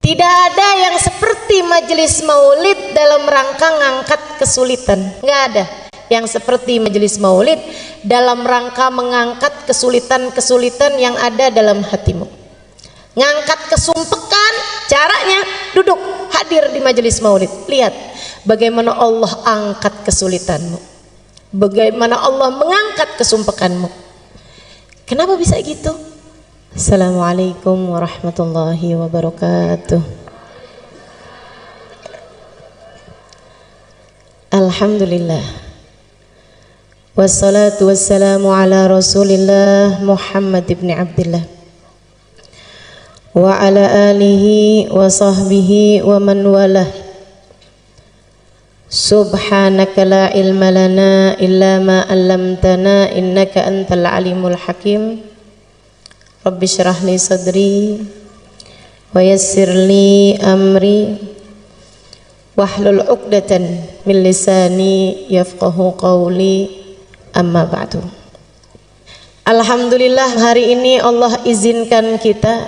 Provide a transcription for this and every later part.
Tidak ada yang seperti majelis maulid dalam rangka ngangkat kesulitan. Nggak ada yang seperti majelis maulid dalam rangka mengangkat kesulitan-kesulitan yang ada dalam hatimu. Ngangkat kesumpekan, caranya duduk hadir di majelis maulid. Lihat bagaimana Allah angkat kesulitanmu, bagaimana Allah mengangkat kesumpekanmu. Kenapa bisa gitu? Assalamualaikum warahmatullahi wabarakatuh. Alhamdulillah, wassalatu wassalamu ala Rasulillah Muhammad ibn Abdillah wa ala alihi wa sahbihi wa man walah. Subhanaka la ilma lana illa ma 'allamtana innaka antal alimul hakim. Rabbi syrah li sadri wa yassir li amri wahlul 'uqdatan min lisani yafqahu qawli, amma ba'du. Alhamdulillah, hari ini Allah izinkan kita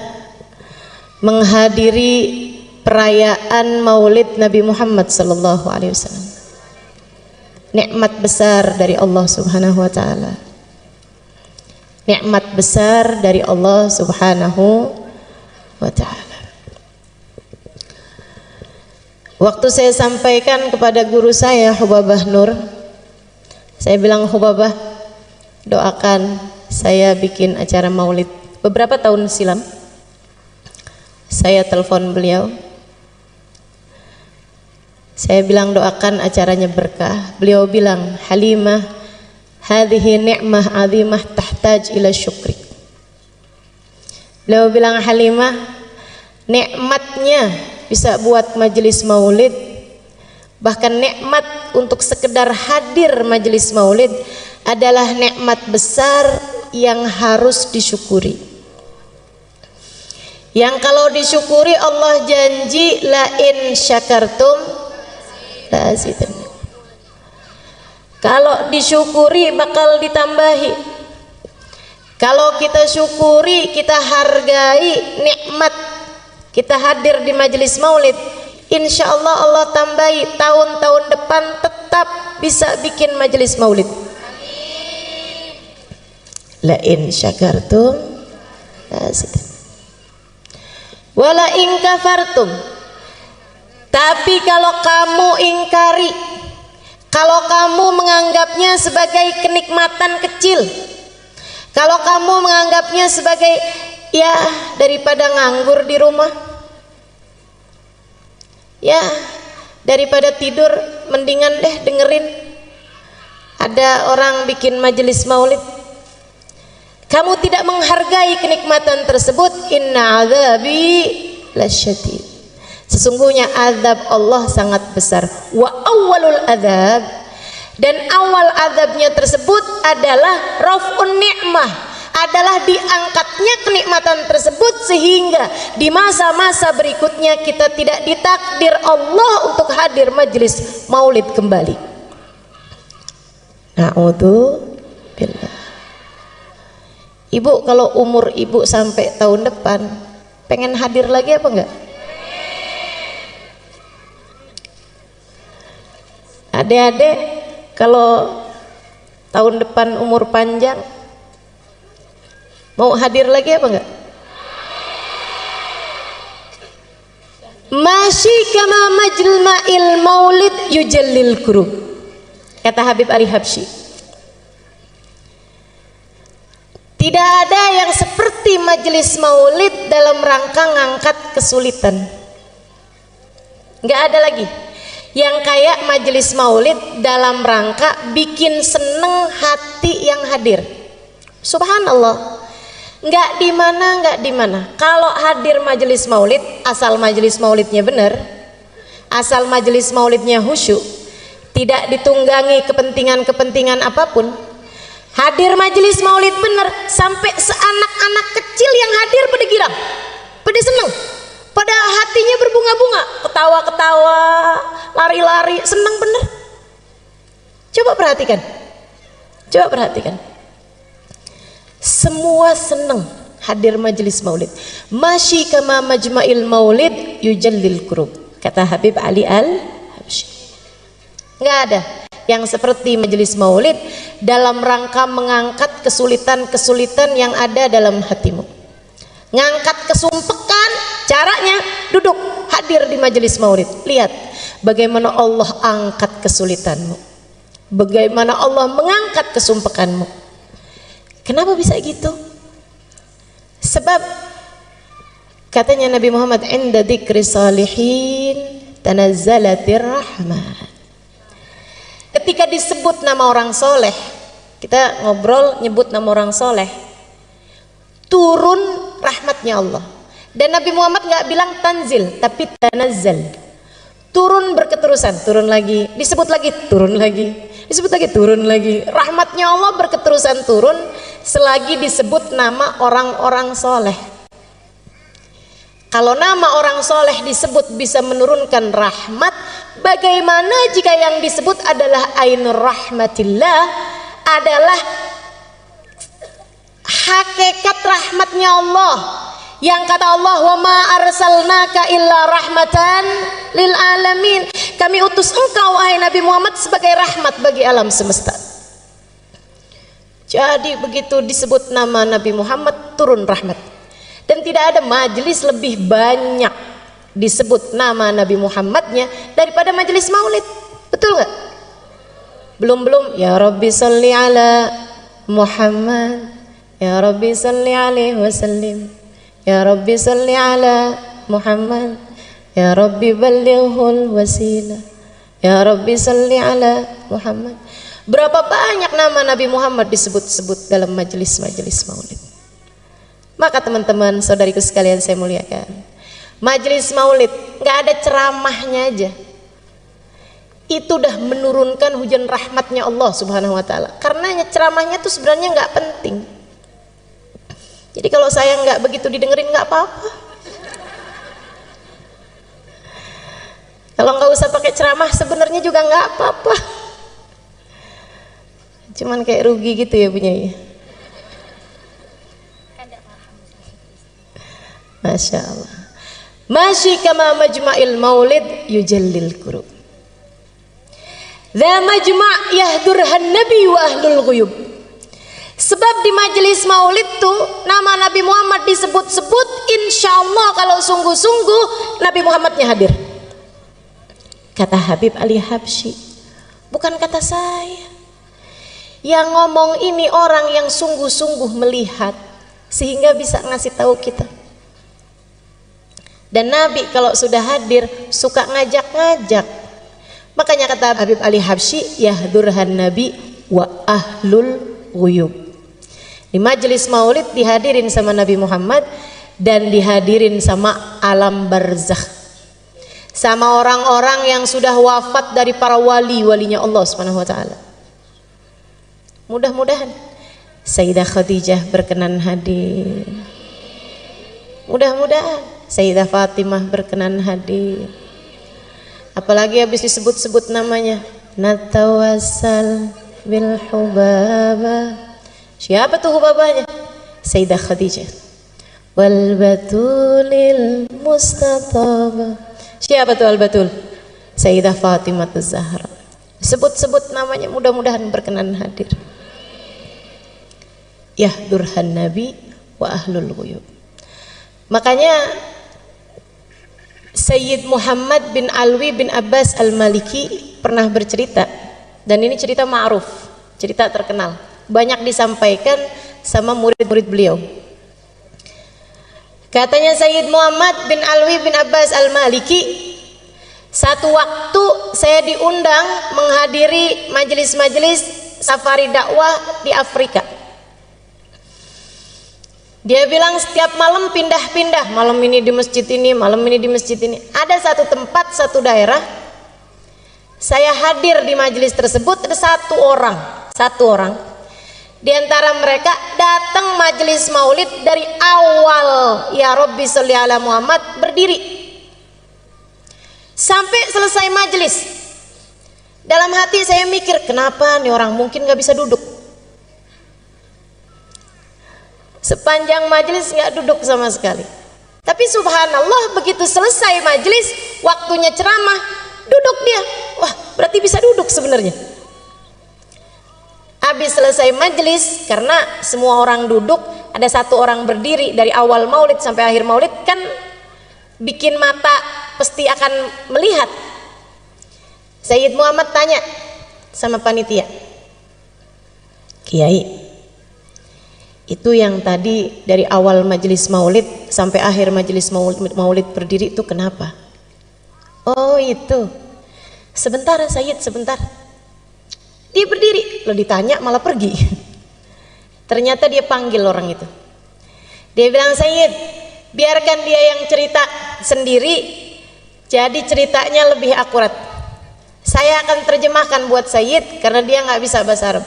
menghadiri perayaan Maulid Nabi Muhammad sallallahu alaihi wasallam. Nikmat besar dari Allah Subhanahu wa taala. Nikmat besar dari Allah Subhanahu wa ta'ala. Waktu saya sampaikan kepada guru saya Hubabah Nur, saya bilang, Hubabah, doakan saya bikin acara maulid. Beberapa tahun silam saya telepon beliau, saya bilang doakan acaranya berkah. Beliau bilang, Halimah, hadhihi ni'mah 'azimah tahtaj ila syukri. Beliau bilang, Halimah, nikmatnya bisa buat majelis maulid, bahkan nikmat untuk sekedar hadir majelis maulid adalah nikmat besar yang harus disyukuri. Yang kalau disyukuri Allah janji la in syakartum la azidannakum. Kalau disyukuri bakal ditambahi. Kalau kita syukuri, kita hargai nikmat kita hadir di majelis maulid, insya Allah Allah tambahi tahun-tahun depan tetap bisa bikin majelis maulid. La in syakartum la azidannakum wala in kafartum. Tapi kalau kamu ingkari, kalau kamu menganggapnya sebagai kenikmatan kecil, kalau kamu menganggapnya sebagai ya daripada nganggur di rumah, ya daripada tidur mendingan deh dengerin ada orang bikin majelis maulid, kamu tidak menghargai kenikmatan tersebut, inna azabi lasyadid. Sesungguhnya azab Allah sangat besar. Wa awwalul azab, dan awal azabnya tersebut adalah raf'un ni'mah, adalah diangkatnya kenikmatan tersebut sehingga di masa-masa berikutnya kita tidak ditakdir Allah untuk hadir majelis maulid kembali. Na'udzubillah. Ibu, kalau umur ibu sampai tahun depan pengen hadir lagi apa enggak? Adik-adik, kalau tahun depan umur panjang mau hadir lagi apa enggak? Masyi kama majma'il maulid yujallil kurub, kata Habib Ari Habsyi. Tidak ada yang seperti majelis maulid dalam rangka ngangkat kesulitan. Enggak ada lagi yang kayak majelis maulid dalam rangka bikin seneng hati yang hadir. Subhanallah, nggak di mana. Kalau hadir majelis maulid, asal majelis maulidnya benar, asal majelis maulidnya khusyuk, tidak ditunggangi kepentingan-kepentingan apapun, hadir majelis maulid benar, sampai seanak-anak kecil yang hadir pada girang, pada seneng, pada hatinya berbunga-bunga, ketawa-ketawa, lari-lari, senang bener. Coba perhatikan, semua senang hadir majelis maulid. Masyi kama majma'il maulid yujallil kurub. Kata Habib Ali Al-Habsyi. Nggak ada yang seperti majelis maulid dalam rangka mengangkat kesulitan-kesulitan yang ada dalam hatimu. Ngangkat kesumpekan, caranya duduk hadir di majelis maulid. Lihat bagaimana Allah angkat kesulitanmu, bagaimana Allah mengangkat kesumpekanmu. Kenapa bisa gitu? Sebab katanya Nabi Muhammad, inda dzikri salihin tanazzalatir rahmat. Ketika disebut nama orang soleh, kita ngobrol nyebut nama orang soleh, turun rahmatnya Allah. Dan Nabi Muhammad nggak bilang tanzil, tapi tanazzal. Turun berketerusan, turun lagi, disebut lagi, turun lagi, disebut lagi, turun lagi. Rahmatnya Allah berketerusan turun selagi disebut nama orang-orang soleh. Kalau nama orang soleh disebut bisa menurunkan rahmat, bagaimana jika yang disebut adalah ainur rahmatillah, adalah hakikat rahmatnya Allah, yang kata Allah, wa ma arsalnaka illa rahmatan lil alamin. Kami utus engkau wahai Nabi Muhammad sebagai rahmat bagi alam semesta. Jadi begitu disebut nama Nabi Muhammad turun rahmat. Dan tidak ada majelis lebih banyak disebut nama Nabi Muhammadnya daripada majelis maulid. Betul nggak? Belum ya Rabbi salli ala Muhammad, ya Rabbi salli alaihi wasallim, ya Rabbi salli ala Muhammad, ya Rabbi ballighul wasilah, ya Rabbi salli ala Muhammad. Berapa banyak nama Nabi Muhammad disebut-sebut dalam majelis-majelis maulid. Maka teman-teman, saudariku sekalian saya muliakan, majelis maulid nggak ada ceramahnya aja, itu udah menurunkan hujan rahmatnya Allah Subhanahu wa taala. Karena ceramahnya tuh sebenarnya nggak penting. Jadi kalau saya nggak begitu didengerin nggak apa-apa. Kalau nggak usah pakai ceramah sebenarnya juga nggak apa-apa. Cuman kayak rugi gitu ya punya ya. Masya Allah. Masyi kama majma'il maulid yujallil kurub. Dha majma' yahdurhan nabi wa ahlul ghuyub. Sebab di majelis maulid tuh nama Nabi Muhammad disebut-sebut, insya Allah kalau sungguh-sungguh Nabi Muhammadnya hadir. Kata Habib Ali Habsyi, bukan kata saya. Yang ngomong ini orang yang sungguh-sungguh melihat sehingga bisa ngasih tahu kita. Dan Nabi kalau sudah hadir suka ngajak-ngajak. Makanya kata Habib Ali Habsyi, yahdurhan nabi wa ahlul ghuyub. Di majelis maulid dihadirin sama Nabi Muhammad dan dihadirin sama alam barzakh, sama orang-orang yang sudah wafat dari para wali-walinya Allah Subhanahu wa taala. Mudah-mudahan Sayyidah Khadijah berkenan hadir. Mudah-mudahan Sayyidah Fatimah berkenan hadir. Apalagi habis disebut-sebut namanya, natawassal bil hubaba. Siapa tuh hubabanya? Sayyidah Khadijah. Wal batulil mustataba. Siapa tuh al batul? Sayyidah Fatimah Az-Zahra. Sebut-sebut namanya, mudah-mudahan berkenan hadir. Yahdurhan nabi wa ahlul ghuyub. Makanya Sayyid Muhammad bin Alwi bin Abbas Al-Maliki pernah bercerita, dan ini cerita ma'ruf, cerita terkenal, banyak disampaikan sama murid-murid beliau. Katanya Sayyid Muhammad bin Alwi bin Abbas Al-Maliki, satu waktu saya diundang menghadiri majelis-majelis safari dakwah di Afrika. Dia bilang setiap malam pindah-pindah, malam ini di masjid ini, malam ini di masjid ini. Ada satu tempat, satu daerah, saya hadir di majelis tersebut, ada satu orang. Di antara mereka datang majelis maulid dari awal, ya Rabbi sholli ala Muhammad, berdiri sampai selesai majelis. Dalam hati saya mikir, kenapa nih orang mungkin nggak bisa duduk? Sepanjang majelis nggak duduk sama sekali. Tapi Tapi subhanallah begitu selesai majelis, waktunya ceramah, duduk dia. Wah, berarti bisa duduk sebenarnya. Habis selesai majelis, karena semua orang duduk, ada satu orang berdiri dari awal maulid sampai akhir maulid, kan bikin mata pasti akan melihat. Sayyid Muhammad tanya sama panitia, Kiai, itu yang tadi dari awal majelis maulid sampai akhir majelis maulid berdiri itu kenapa? Oh itu. Sebentar Sayyid, sebentar. Dia berdiri, lo ditanya malah pergi. Ternyata dia panggil orang itu. Dia bilang, Sayyid, biarkan dia yang cerita sendiri, jadi ceritanya lebih akurat. Saya akan terjemahkan buat Sayyid karena dia nggak bisa bahasa Arab.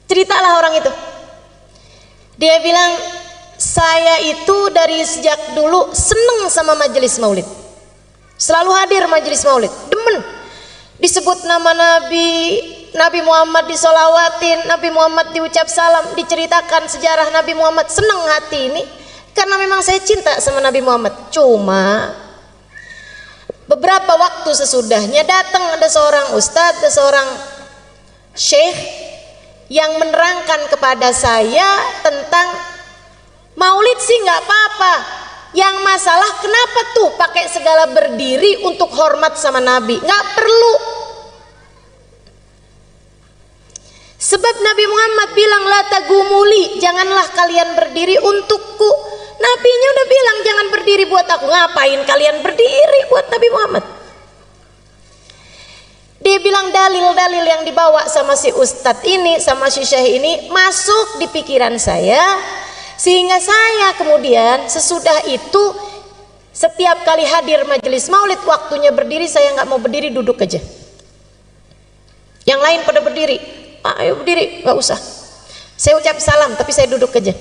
Ceritalah orang itu. Dia bilang, saya itu dari sejak dulu seneng sama majelis maulid, selalu hadir majelis maulid, demen. Disebut nama Nabi Muhammad disolawatin, Nabi Muhammad diucap salam, diceritakan sejarah Nabi Muhammad, seneng hati ini karena memang saya cinta sama Nabi Muhammad. Cuma beberapa waktu sesudahnya datang ada seorang ustadz, ada seorang syekh yang menerangkan kepada saya tentang maulid sih nggak apa-apa, yang masalah kenapa tuh pakai segala berdiri untuk hormat sama Nabi, nggak perlu. Sebab Nabi Muhammad bilang la tagumuli, janganlah kalian berdiri untukku. Nabinya udah bilang jangan berdiri buat aku, ngapain kalian berdiri buat Nabi Muhammad? Dia bilang dalil-dalil yang dibawa sama si ustadz ini, sama si syekh ini masuk di pikiran saya, sehingga saya kemudian sesudah itu setiap kali hadir majelis maulid waktunya berdiri, saya nggak mau berdiri, duduk aja. Yang lain pada berdiri, ayo berdiri, nggak usah. Saya ucap salam tapi saya duduk aja.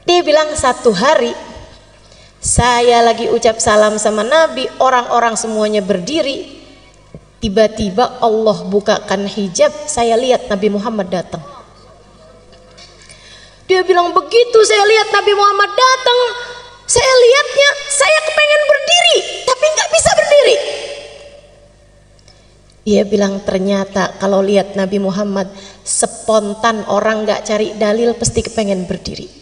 Dia bilang satu hari saya lagi ucap salam sama Nabi, orang-orang semuanya berdiri, tiba-tiba Allah bukakan hijab, saya lihat Nabi Muhammad datang. Dia bilang begitu saya lihat Nabi Muhammad datang, saya lihatnya, saya kepengen berdiri tapi nggak bisa berdiri. Dia bilang ternyata kalau lihat Nabi Muhammad spontan, orang nggak cari dalil pasti kepengen berdiri.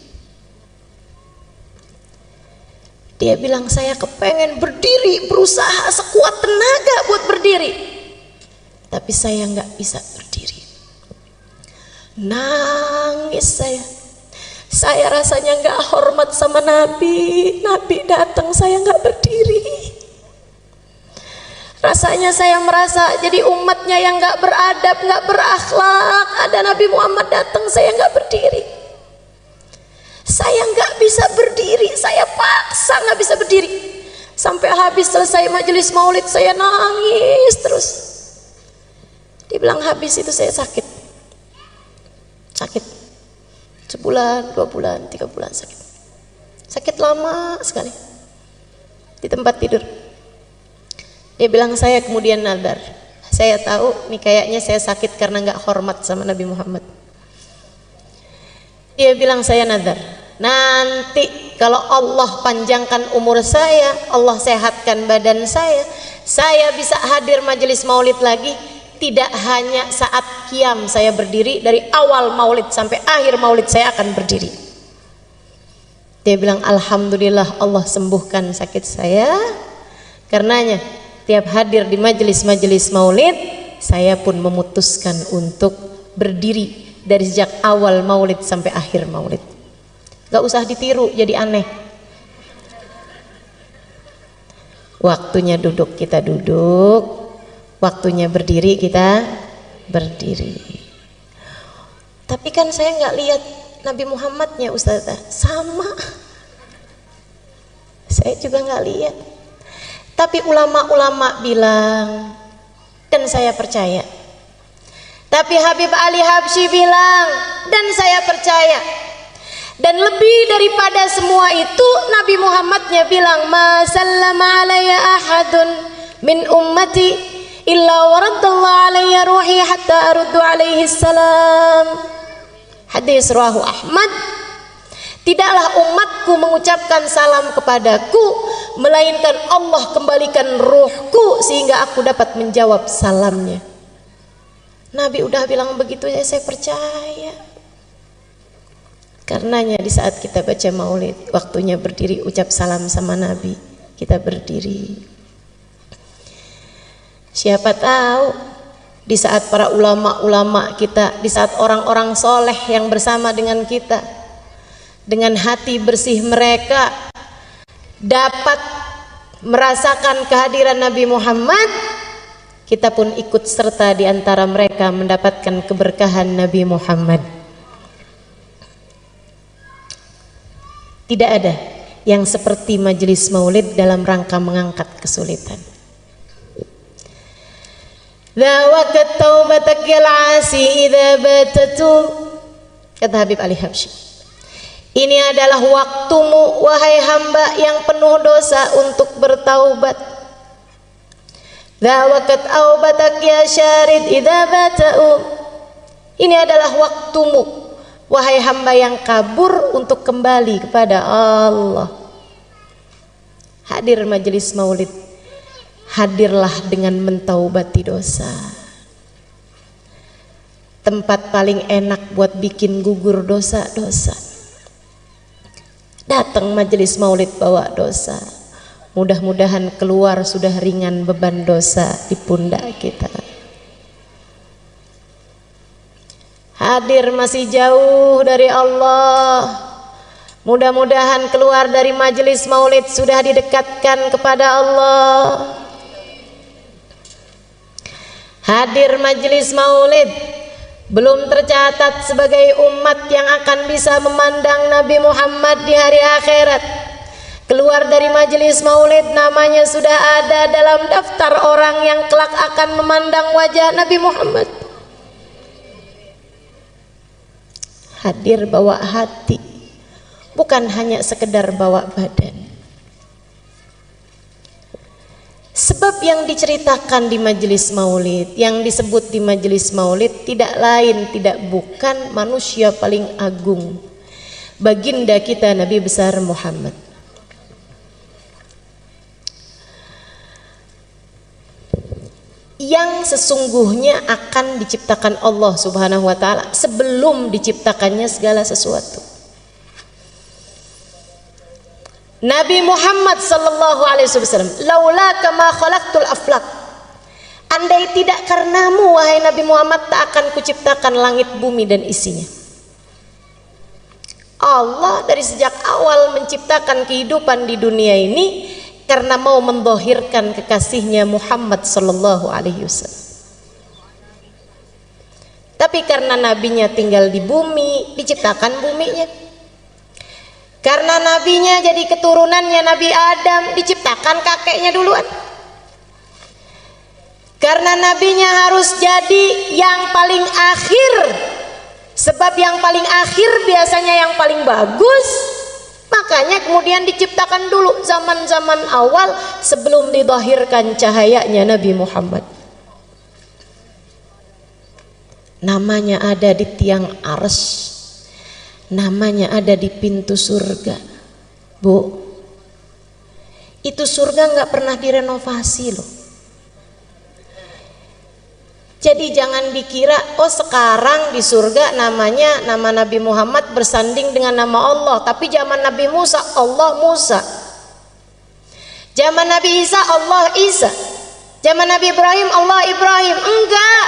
Dia bilang saya kepengen berdiri, berusaha sekuat tenaga buat berdiri, tapi saya nggak bisa berdiri. Nangis saya rasanya nggak hormat sama Nabi. Nabi datang saya nggak berdiri. Rasanya saya merasa jadi umatnya yang nggak beradab, nggak berakhlak. Ada Nabi Muhammad datang saya nggak berdiri. Saya nggak bisa berdiri, saya paksa nggak bisa berdiri. Sampai habis selesai majelis maulid saya nangis terus. Dibilang habis itu saya sakit. Sebulan, 2 bulan, 3 bulan sakit. Sakit lama sekali. Di tempat tidur. Dia bilang saya kemudian nadar. Saya tahu nih kayaknya saya sakit karena nggak hormat sama Nabi Muhammad. Dia bilang saya nadar, nanti kalau Allah panjangkan umur saya, Allah sehatkan badan saya bisa hadir majelis maulid lagi. Tidak hanya saat qiyam saya berdiri, dari awal maulid sampai akhir maulid saya akan berdiri. Dia bilang alhamdulillah Allah sembuhkan sakit saya. Karenanya tiap hadir di majelis-majelis maulid, saya pun memutuskan untuk berdiri dari sejak awal maulid sampai akhir maulid. Gak usah ditiru jadi aneh. Waktunya duduk kita duduk, waktunya berdiri kita berdiri. Tapi kan saya nggak lihat Nabi Muhammadnya Ustazah, sama. Saya juga nggak lihat. Tapi ulama-ulama bilang, dan saya percaya. Tapi Habib Ali Habsyi bilang, dan saya percaya. Dan lebih daripada semua itu, Nabi Muhammadnya bilang, ma sallama alayya ahadun min ummati illa waraddallahu alayya ruhi hatta aruddu alaihi salam. Hadis riwayat Ahmad, tidaklah umatku mengucapkan salam kepadaku melainkan Allah kembalikan ruhku sehingga aku dapat menjawab salamnya. Nabi udah bilang begitu ya, saya percaya. Karenanya di saat kita baca maulid, waktunya berdiri ucap salam sama Nabi, kita berdiri. Siapa tahu di saat para ulama-ulama kita, di saat orang-orang soleh yang bersama dengan kita, dengan hati bersih mereka dapat merasakan kehadiran Nabi Muhammad, kita pun ikut serta di antara mereka mendapatkan keberkahan Nabi Muhammad. Tidak ada yang seperti majelis maulid dalam rangka mengangkat kesulitan. Dhawakat taubatak yal asi idza batatu, kata Habib Ali Habsyi. Ini adalah waktumu wahai hamba yang penuh dosa untuk bertaubat. Dhawakat taubatak ya syarid idza batau. Ini adalah waktumu wahai hamba yang kabur untuk kembali kepada Allah. Hadir majelis maulid, hadirlah dengan mentaubati dosa. Tempat paling enak buat bikin gugur dosa-dosa. Datang majelis maulid bawa dosa, mudah-mudahan keluar sudah ringan beban dosa di pundak kita. Hadir masih jauh dari Allah, mudah-mudahan keluar dari majelis maulid sudah didekatkan kepada Allah. Hadir majelis maulid belum tercatat sebagai umat yang akan bisa memandang Nabi Muhammad di hari akhirat. Keluar dari majelis maulid namanya sudah ada dalam daftar orang yang kelak akan memandang wajah Nabi Muhammad. Hadir bawa hati, bukan hanya sekedar bawa badan. Sebab yang diceritakan di majelis maulid, yang disebut di majelis maulid tidak lain tidak bukan manusia paling agung, baginda kita Nabi besar Muhammad. Yang sesungguhnya akan diciptakan Allah Subhanahu wa taala sebelum diciptakannya segala sesuatu. Nabi Muhammad sallallahu alaihi wasallam, laula kama khalaqtul aflaq. Andai tidak karenamu wahai Nabi Muhammad tak akan kuciptakan langit bumi dan isinya. Allah dari sejak awal menciptakan kehidupan di dunia ini karena mau mendhahirkan kekasihnya Muhammad sallallahu alaihi wasallam. Tapi karena nabinya tinggal di bumi, diciptakan buminya. Karena nabinya jadi keturunannya Nabi Adam, diciptakan kakeknya duluan. Karena nabinya harus jadi yang paling akhir, sebab yang paling akhir biasanya yang paling bagus. Makanya kemudian diciptakan dulu zaman-zaman awal sebelum didhahirkan cahayanya Nabi Muhammad. Namanya ada di tiang arsy, namanya ada di pintu surga. Bu, itu surga nggak pernah direnovasi loh. Jadi jangan dikira oh sekarang di surga namanya nama Nabi Muhammad bersanding dengan nama Allah, tapi zaman Nabi Musa Allah Musa, zaman Nabi Isa Allah Isa, zaman Nabi Ibrahim Allah Ibrahim. Enggak,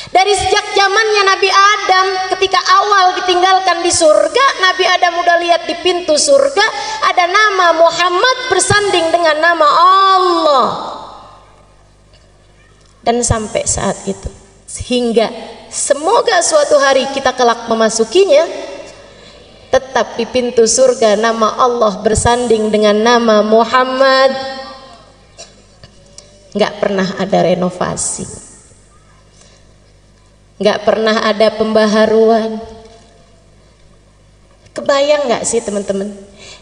dari sejak zamannya Nabi Adam ketika awal ditinggalkan di surga, Nabi Adam udah lihat di pintu surga ada nama Muhammad bersanding dengan nama Allah. Dan sampai saat itu, sehingga semoga suatu hari kita kelak memasukinya, tetap di pintu surga nama Allah bersanding dengan nama Muhammad. Nggak pernah ada renovasi, nggak pernah ada pembaharuan. Kebayang nggak sih teman-teman,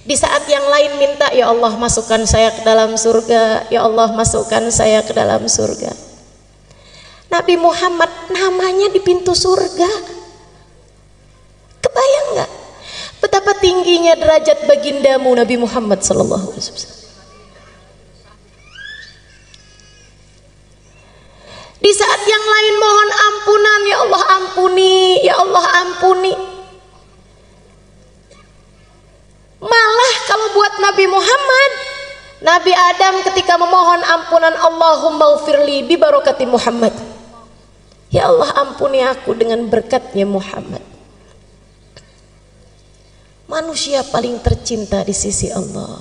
di saat yang lain minta ya Allah masukkan saya ke dalam surga, ya Allah masukkan saya ke dalam surga, Nabi Muhammad namanya di pintu surga. Kebayang nggak betapa tingginya derajat bagindamu Nabi Muhammad sallallahu alaihi wasallam? Di saat yang lain mohon ampunan, ya Allah ampuni, ya Allah ampuni. Malah kalau buat Nabi Muhammad, Nabi Adam ketika memohon ampunan, Allahumma ghfirli bi barakati Muhammad. Ya Allah ampuni aku dengan berkatnya Muhammad. Manusia paling tercinta di sisi Allah.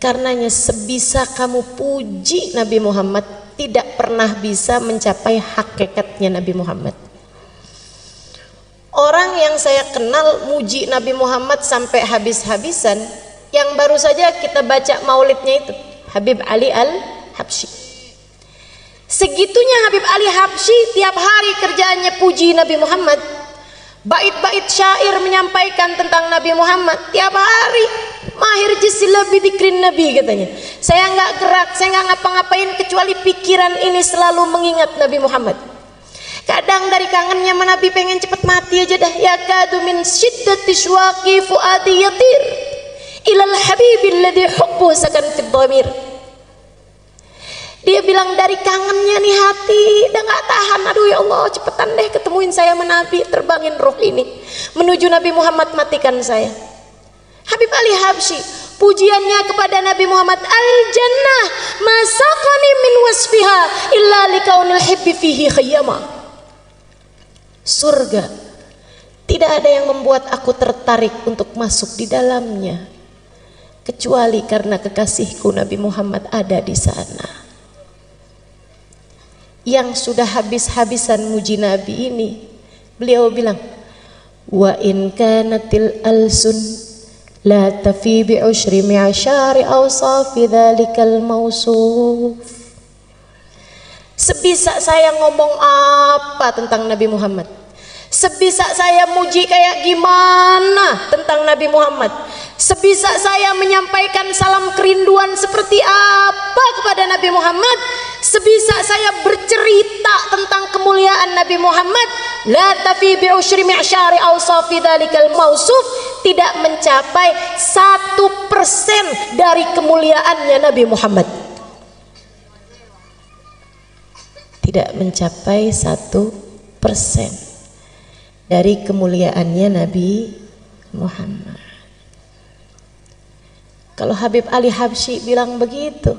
Karenanya sebisa kamu puji Nabi Muhammad, tidak pernah bisa mencapai hakikatnya Nabi Muhammad. Orang yang saya kenal muji Nabi Muhammad sampai habis-habisan, yang baru saja kita baca maulidnya itu, Habib Ali Al-Habsyi. Segitunya Habib Ali Habsyi tiap hari kerjaannya puji Nabi Muhammad. Bait-bait syair menyampaikan tentang Nabi Muhammad tiap hari. Mahir jisila bidikrin Nabi katanya. Saya nggak gerak, saya nggak ngapa-ngapain kecuali pikiran ini selalu mengingat Nabi Muhammad. Kadang dari kangennya Nabi pengen cepet mati aja dah. Ya kadu min syiddati syuaqi fuadi yatir ilal habibil ladzi hubbu sakan fid dhamir. Dia bilang dari kangennya nih hati udah nggak tahan, aduh ya Allah cepetan deh ketemuin saya sama Nabi, terbangin roh ini menuju Nabi Muhammad, matikan saya. Habib Ali Habsyi pujiannya kepada Nabi Muhammad, al jannah masaqani min wasfiha illa likaunil hibbi fihi khayyama. Surga tidak ada yang membuat aku tertarik untuk masuk di dalamnya kecuali karena kekasihku Nabi Muhammad ada di sana. Yang sudah habis-habisan muji Nabi ini, beliau bilang, wa in kanatil alsun la tafi bi ushri mi'ashari awsafi dzalikal mausuf. Sebisa saya ngomong apa tentang Nabi Muhammad, sebisa saya muji kayak gimana tentang Nabi Muhammad, sebisa saya menyampaikan salam kerinduan seperti apa kepada Nabi Muhammad, sebisa saya bercerita tentang kemuliaan Nabi Muhammad, la tafi bi usyri mi'syari awsafi dzalikal mausuf, tidak mencapai 1% dari kemuliaannya Nabi Muhammad. Tidak mencapai 1% dari kemuliaannya Nabi Muhammad. Kalau Habib Ali Habsyi bilang begitu,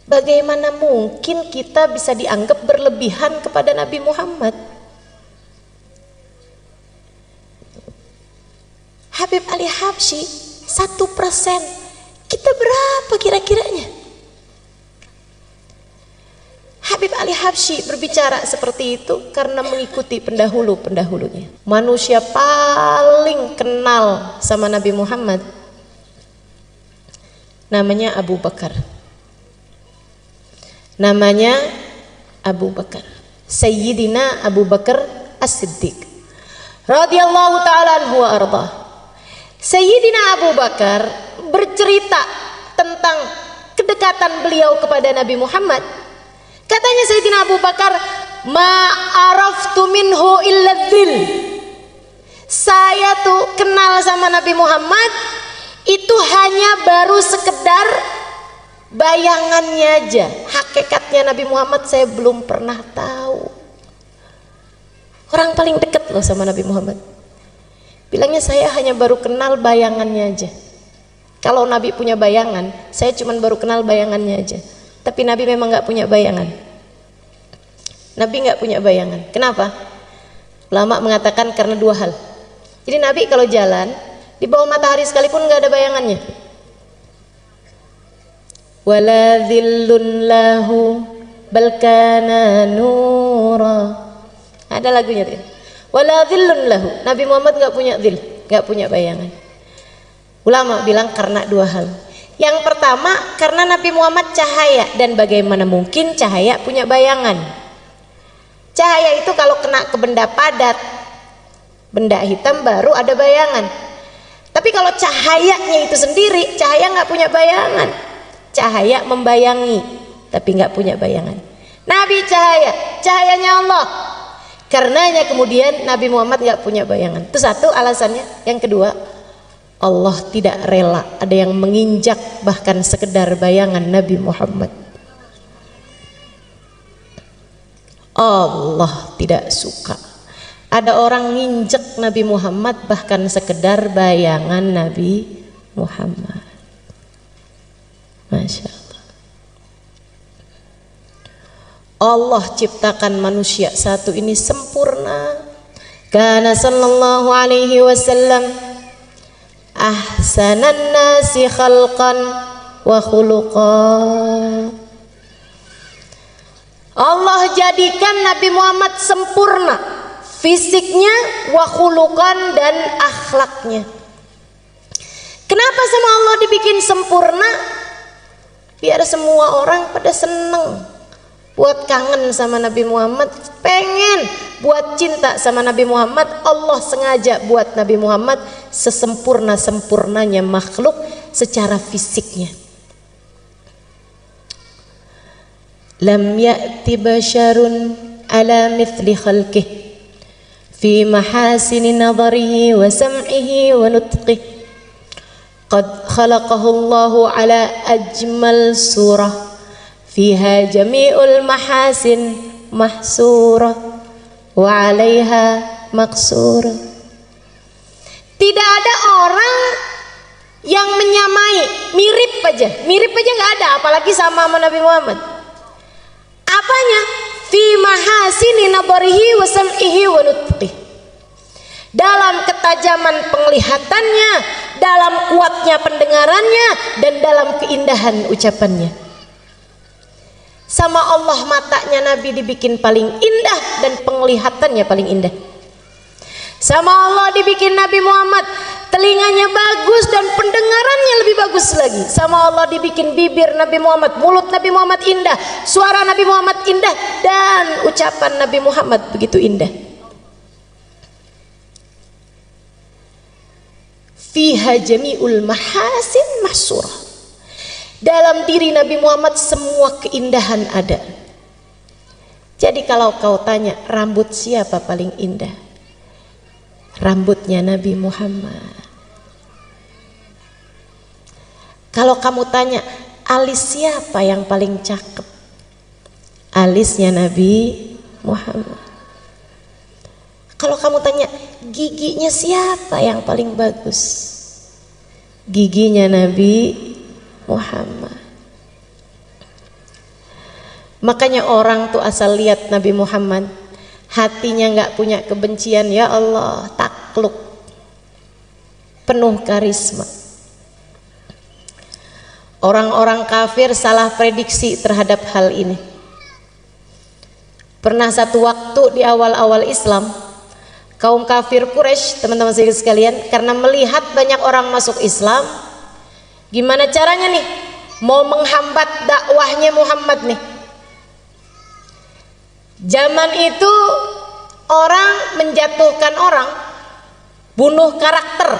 bagaimana mungkin kita bisa dianggap berlebihan kepada Nabi Muhammad? Habib Ali Habsyi 1%, kita berapa kira-kiranya? Habib Ali Habsyi berbicara seperti itu karena mengikuti pendahulu-pendahulunya. Manusia paling kenal sama Nabi Muhammad namanya Abu Bakar. Namanya Abu Bakar, Sayyidina Abu Bakar As-Siddiq radhiyallahu ta'ala anhu wa arda. Sayyidina Abu Bakar bercerita tentang kedekatan beliau kepada Nabi Muhammad. Katanya Sayyidina Abu Bakar, ma araftu minhu illa dzil. Saya tuh kenal sama Nabi Muhammad itu hanya baru sekedar bayangannya aja. Hakikatnya Nabi Muhammad saya belum pernah tahu. Orang paling dekat loh sama Nabi Muhammad, bilangnya saya hanya baru kenal bayangannya aja. Kalau Nabi punya bayangan, saya cuma baru kenal bayangannya aja. Tapi Nabi memang nggak punya bayangan. Nabi nggak punya bayangan. Kenapa? Ulama mengatakan karena dua hal. Jadi Nabi kalau jalan di bawah matahari sekalipun nggak ada bayangannya. Wala dhillun lahu bal kana nura. Ada lagunya tuh. Wala dhillun lahu. Nabi Muhammad nggak punya dhil, nggak punya bayangan. Ulama bilang karena dua hal. Yang pertama karena Nabi Muhammad cahaya, dan bagaimana mungkin cahaya punya bayangan? Cahaya itu kalau kena ke benda padat, benda hitam baru ada bayangan. Tapi kalau cahayanya itu sendiri, cahaya nggak punya bayangan. Cahaya membayangi, tapi nggak punya bayangan. Nabi cahaya, cahayanya Allah. Karenanya kemudian Nabi Muhammad nggak punya bayangan. Itu satu alasannya. Yang kedua, Allah tidak rela ada yang menginjak bahkan sekedar bayangan Nabi Muhammad. Allah tidak suka ada orang nginjek Nabi Muhammad bahkan sekedar bayangan Nabi Muhammad. Masya Allah. Allah ciptakan manusia satu ini sempurna. Kana sallallahu alaihi wasallam ahsanan nasi khalqan wa khuluqan. Allah jadikan Nabi Muhammad sempurna fisiknya, wa khuluqan, dan akhlaknya. Kenapa sama Allah dibikin sempurna? Biar semua orang pada seneng, buat kangen sama Nabi Muhammad, pengen buat cinta sama Nabi Muhammad. Allah sengaja buat Nabi Muhammad sesempurna-sempurnanya makhluk secara fisiknya. Lam ya'ti basharun ala mithli khalqih fi mahasini nadharihi wa sam'ihi wa nutqih. Qad khalaqahu Allahu ala ajmal surah fiha jami'ul mahasin mahsurah wa 'alaiha maqsurah. Tidak ada orang yang menyamai, mirip aja nggak ada, apalagi sama Nabi Muhammad. Apanya? Fi mahasini nabarihi wa sam'ihi wa nutqih. Dalam ketajaman penglihatannya, dalam kuatnya pendengarannya, dan dalam keindahan ucapannya. Sama Allah matanya Nabi dibikin paling indah dan penglihatannya paling indah. Sama Allah dibikin Nabi Muhammad telinganya bagus dan pendengarannya lebih bagus lagi. Sama Allah dibikin bibir Nabi Muhammad, mulut Nabi Muhammad indah, suara Nabi Muhammad indah, dan ucapan Nabi Muhammad begitu indah. Fiha jami'ul mahasin mahsurah. Dalam diri Nabi Muhammad semua keindahan ada. Jadi kalau kau tanya rambut siapa paling indah, rambutnya Nabi Muhammad. Kalau kamu tanya alis siapa yang paling cakep, alisnya Nabi Muhammad. Kalau kamu tanya giginya siapa yang paling bagus, giginya Nabi Muhammad. Makanya orang tuh asal lihat Nabi Muhammad, hatinya nggak punya kebencian, ya Allah, takluk, penuh karisma. Orang-orang kafir salah prediksi terhadap hal ini. Pernah satu waktu di awal-awal Islam, kaum kafir Quraisy, teman-teman sekalian, karena melihat banyak orang masuk Islam, gimana caranya nih mau menghambat dakwahnya Muhammad nih. Zaman itu orang menjatuhkan orang, bunuh karakter,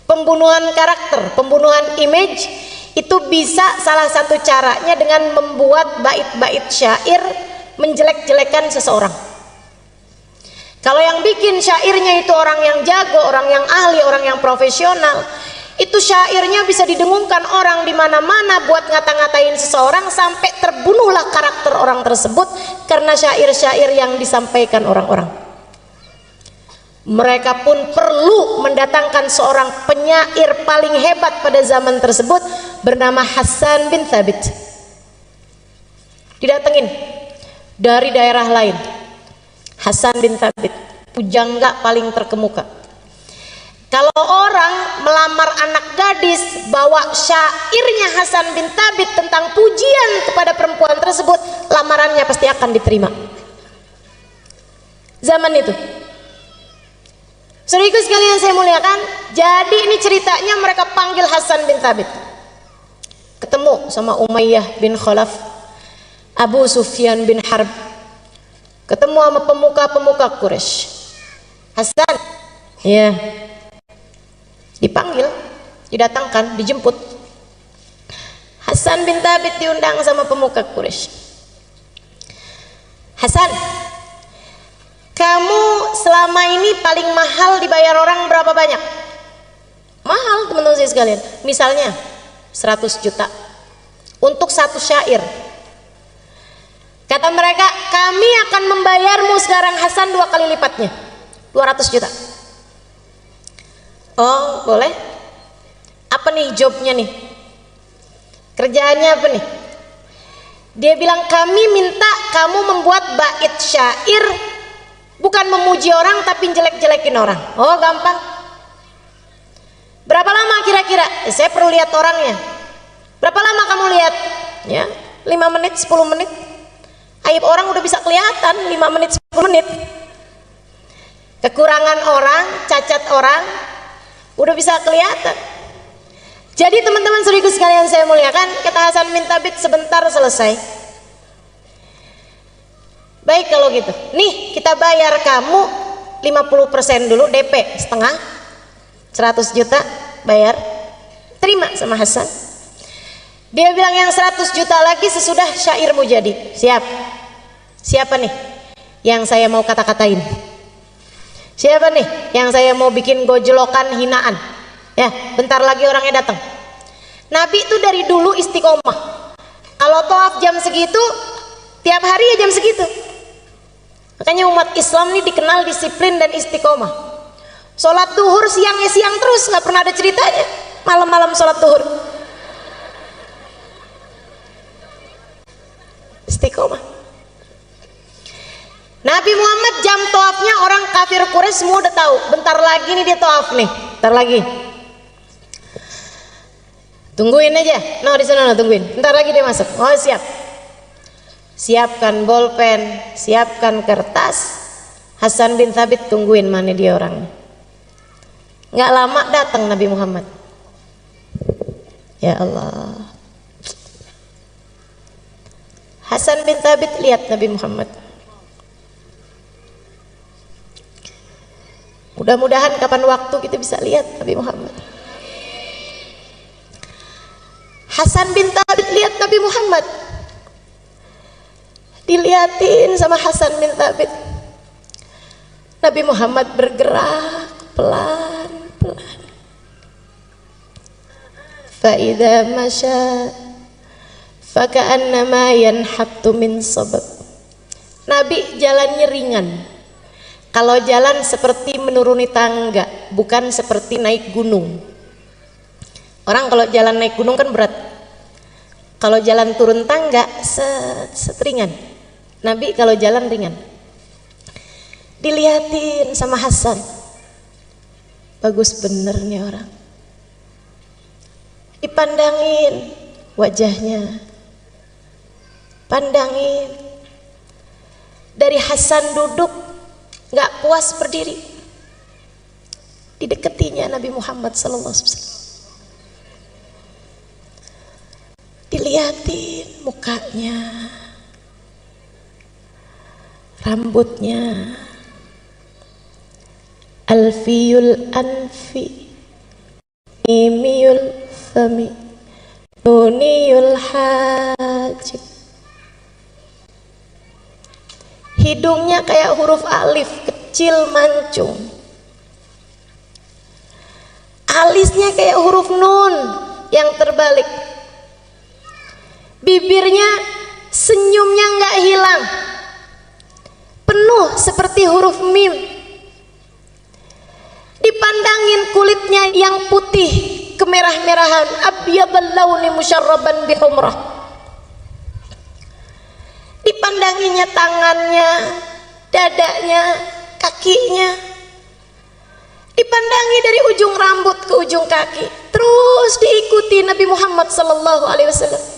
pembunuhan image, itu bisa salah satu caranya dengan membuat bait-bait syair menjelek-jelekan seseorang. Kalau yang bikin syairnya itu orang yang jago, orang yang ahli, orang yang profesional, itu syairnya bisa didengungkan orang di mana-mana buat ngata-ngatain seseorang sampai terbunuhlah karakter orang tersebut karena syair-syair yang disampaikan orang-orang. Mereka pun perlu mendatangkan seorang penyair paling hebat pada zaman tersebut bernama Hasan bin Thabit. Didatengin dari daerah lain. Hasan bin Thabit, pujangga paling terkemuka. Kalau orang melamar anak gadis, bawa syairnya Hasan bin Thabit tentang pujian kepada perempuan tersebut, lamarannya pasti akan diterima. Zaman itu. Saudaraku sekalian saya muliakan, jadi ini ceritanya mereka panggil Hasan bin Thabit. Ketemu sama Umayyah bin Khalaf, Abu Sufyan bin Harb, ketemu sama pemuka-pemuka Quraisy. Hasan, ya, dipanggil, didatangkan, dijemput. Hasan bin Thabit diundang sama pemuka Quraisy. Hasan, Kamu selama ini paling mahal dibayar orang berapa banyak? Mahal teman-teman saya sekalian. Misalnya 100 juta untuk satu syair. Kata mereka, kami akan membayarmu sekarang Hasan 2 kali lipatnya, 200 juta. Oh boleh. Apa nih jobnya nih? Kerjaannya apa nih? Dia bilang, kami minta kamu membuat bait syair, bukan memuji orang tapi jelek-jelekin orang. Oh gampang. Berapa lama kira-kira? Saya perlu lihat orangnya. Berapa lama kamu lihat? Ya, 5 menit, 10 menit. Aib orang udah bisa kelihatan 5 menit, 10 menit. Kekurangan orang, cacat orang udah bisa kelihatan. Jadi teman-teman saudaraku sekalian saya muliakan, kata Hasan bin Thabit, sebentar selesai. Baik kalau gitu. Nih kita bayar kamu 50% dulu, DP setengah, 100 juta bayar. Terima sama Hasan. Dia bilang yang 100 juta lagi sesudah syairmu jadi. Siap. Siapa nih yang saya mau kata-katain? Siapa nih yang saya mau bikin gojlokan hinaan? Ya, bentar lagi orangnya datang. Nabi itu dari dulu istiqomah. Kalau tawaf jam segitu, tiap hari ya jam segitu. Makanya umat Islam ini dikenal disiplin dan istiqomah. Sholat duhur siangnya siang terus, nggak pernah ada ceritanya. Malam-malam sholat duhur. Istiqomah. Nabi Muhammad jam tawafnya orang kafir Quraisy semua udah tahu. Bentar lagi nih dia tawaf nih. Bentar lagi. Tungguin aja. No di sana, no, tungguin. Bentar lagi dia masuk. Oh siap. Siapkan bolpen, siapkan kertas. Hasan bin Thabit tungguin mana dia orangnya. Nggak lama datang Nabi Muhammad. Ya Allah. Hasan bin Thabit lihat Nabi Muhammad. Mudah-mudahan kapan waktu kita bisa lihat Nabi Muhammad. Hasan bin Thabit lihat Nabi Muhammad. Dilihatin sama Hasan bin Thabit. Nabi Muhammad bergerak pelan-pelan. Fa-idza masya faka'annama yanhattu min sabab. Nabi jalannya ringan. Kalau jalan seperti menuruni tangga, bukan seperti naik gunung. Orang kalau jalan naik gunung kan berat. Kalau jalan turun tangga seteringan. Nabi kalau jalan ringan. Dilihatin sama Hasan. Bagus bener nih orang. Dipandangin wajahnya. Pandangin. Dari Hasan duduk nggak puas berdiri. Dideketinya Nabi Muhammad sallallahu alaihi wasallam. Dilihatin mukanya, rambutnya, alfiyul anfi, imiyul fami, nuniyul hajib. Hidungnya kayak huruf alif kecil mancung. Alisnya kayak huruf nun yang terbalik. Bibirnya senyumnya nggak hilang, penuh seperti huruf mim. Dipandangin kulitnya yang putih kemerah-merahan, abyadal launi musyarraban bihumrah. Dipandanginya tangannya, dadanya, kakinya. Dipandangi dari ujung rambut ke ujung kaki. Terus diikuti Nabi Muhammad sallallahu alaihi wasallam.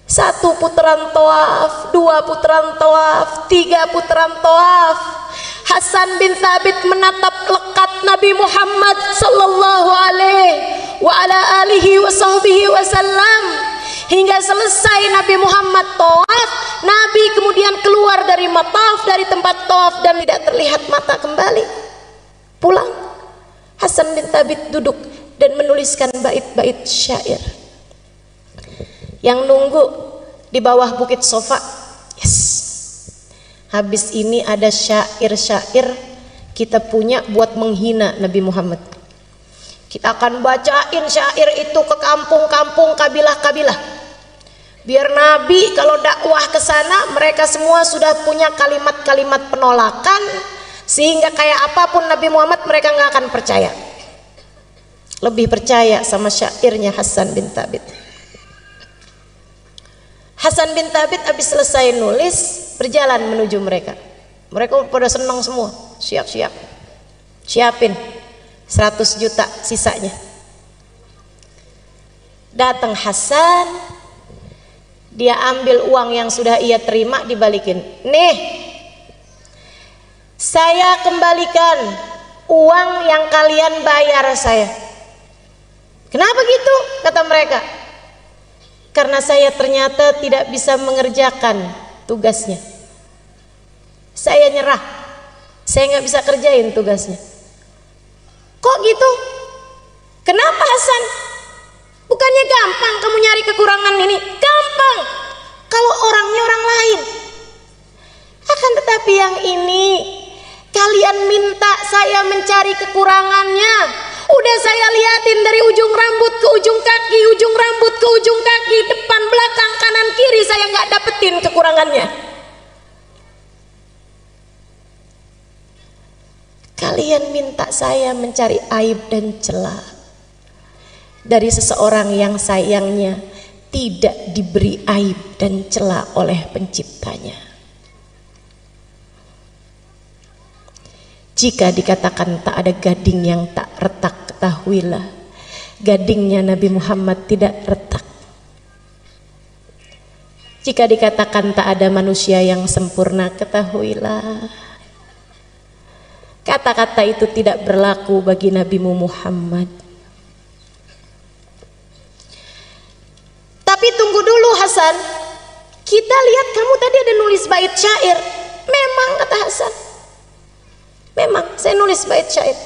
1 putaran tawaf, 2 putaran tawaf, 3 putaran tawaf. Hasan bin Thabit menatap lekat Nabi Muhammad sallallahu alaihi wasallam hingga selesai Nabi Muhammad tawaf. Nabi kemudian keluar dari mataf, dari tempat tawaf, dan tidak terlihat mata kembali. Pulang. Hasan bin Thabit duduk dan menuliskan bait-bait syair. Yang nunggu di bawah bukit Sofa, yes, habis ini ada syair-syair kita punya buat menghina Nabi Muhammad. Kita akan bacain syair itu ke kampung-kampung, kabilah-kabilah. Biar Nabi kalau dakwah ke sana mereka semua sudah punya kalimat-kalimat penolakan, sehingga kayak apapun Nabi Muhammad mereka nggak akan percaya. Lebih percaya sama syairnya Hasan bin Thabit. Hasan bin Thabit habis selesai nulis berjalan menuju mereka. Mereka pada senang semua, siap-siap, siapin 100 juta sisanya. Datang Hasan, dia ambil uang yang sudah ia terima dibalikin. Nih, saya kembalikan uang yang kalian bayar saya. Kenapa gitu? Kata mereka. Karena saya ternyata tidak bisa mengerjakan tugasnya. Saya nyerah. Saya nggak bisa kerjain tugasnya. Kok gitu? Kenapa Hasan? Bukannya gampang kamu nyari kekurangan ini? Gampang kalau orangnya orang lain. Akan tetapi yang ini kalian minta saya mencari kekurangannya. Udah saya liatin dari ujung rambut ke ujung kaki, ujung rambut ke ujung kaki, depan, belakang, kanan, kiri, saya nggak dapetin kekurangannya. Kalian minta saya mencari aib dan celah dari seseorang yang sayangnya tidak diberi aib dan celah oleh penciptanya. Jika dikatakan tak ada gading yang tak retak, ketahuilah gadingnya Nabi Muhammad tidak retak. Jika dikatakan tak ada manusia yang sempurna, ketahuilah kata-kata itu tidak berlaku bagi Nabi Muhammad. Tapi tunggu dulu Hasan, kita lihat kamu tadi ada nulis bait syair. Memang, kata Hasan, memang saya nulis bait syair.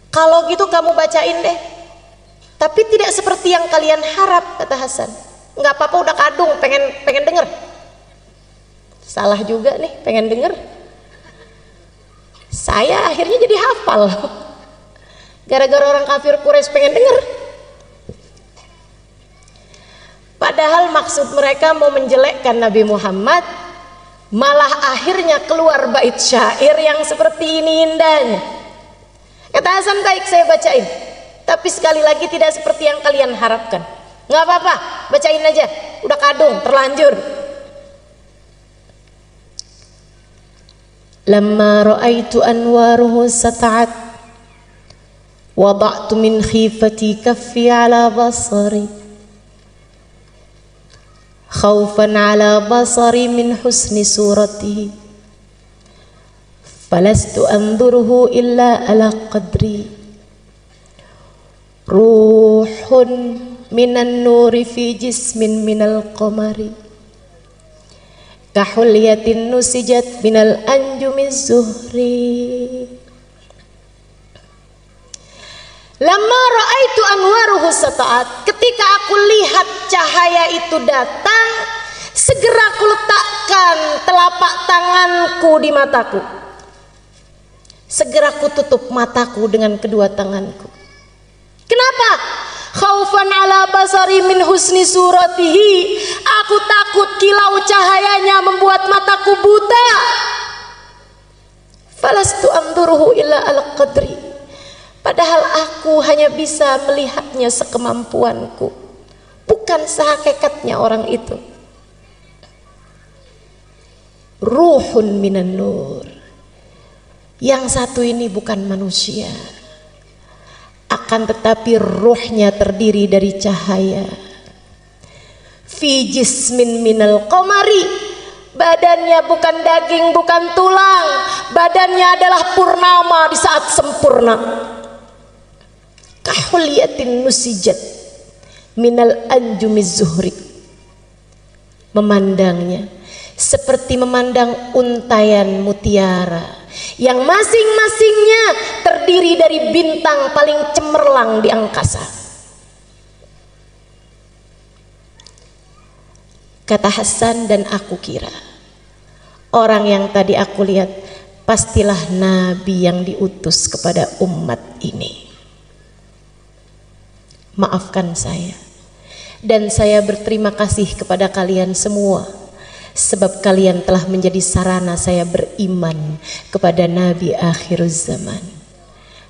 Kalau gitu kamu bacain deh. Tapi tidak seperti yang kalian harap, kata Hasan. Nggak apa-apa, udah kadung, pengen denger. Salah juga nih, pengen denger. Saya akhirnya jadi hafal. Gara-gara orang kafir Quraisy pengen denger. Padahal maksud mereka mau menjelekkan Nabi Muhammad, malah akhirnya keluar bait syair yang seperti ini indahnya. Kata Hasan, baik saya bacain, tapi sekali lagi tidak seperti yang kalian harapkan. Nggak apa-apa, bacain aja, udah kadung, terlanjur. Lamma ra'aitu anwaruhu sata'at wada'tu min khifati kaffi ala basari khawfan ala basari min husni suratihi falastu anzuruhu illa ala qadri ruhun minan nuri fi jismin minal qamari kahulyatin nusijat minal anjumiz zuhri. Lama ra'aitu anwaruhu sata'at, ketika aku lihat cahaya itu datang, segera aku letakkan telapak tanganku di mataku. Segera aku tutup mataku dengan kedua tanganku. Kenapa? Khaufan ala basari min husni suratihi. Aku takut kilau cahayanya membuat mataku buta. Falastu anduruhu illa al qadri. Padahal aku hanya bisa melihatnya sekemampuanku, bukan sehakikatnya orang itu. Ruhun minan nur. Yang satu ini bukan manusia, akan tetapi ruhnya terdiri dari cahaya. Fi jismin minal qamari, badannya bukan daging, bukan tulang, badannya adalah purnama di saat sempurna. Kahulyatin nusijat minal anjumiz zuhri, memandangnya seperti memandang untayan mutiara yang masing-masingnya terdiri dari bintang paling cemerlang di angkasa. Kata Hasan, dan aku kira orang yang tadi aku lihat pastilah nabi yang diutus kepada umat ini. Maafkan saya, dan saya berterima kasih kepada kalian semua, sebab kalian telah menjadi sarana saya beriman kepada Nabi akhir zaman.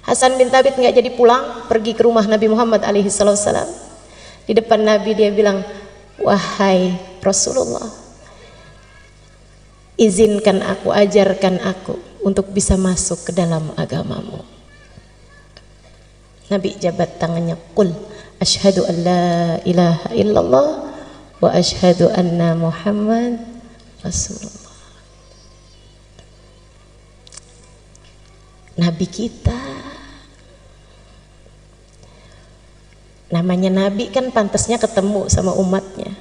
Hasan bin Thabit nggak jadi pulang, pergi ke rumah Nabi Muhammad alaihi salam. Di depan Nabi dia bilang, wahai Rasulullah, izinkan aku, ajarkan aku untuk bisa masuk ke dalam agamamu. Nabi jabat tangannya, qul asyhadu an la ilaha illallah wa asyhadu anna Muhammad Rasulullah. Nabi kita, namanya Nabi kan pantasnya ketemu sama umatnya.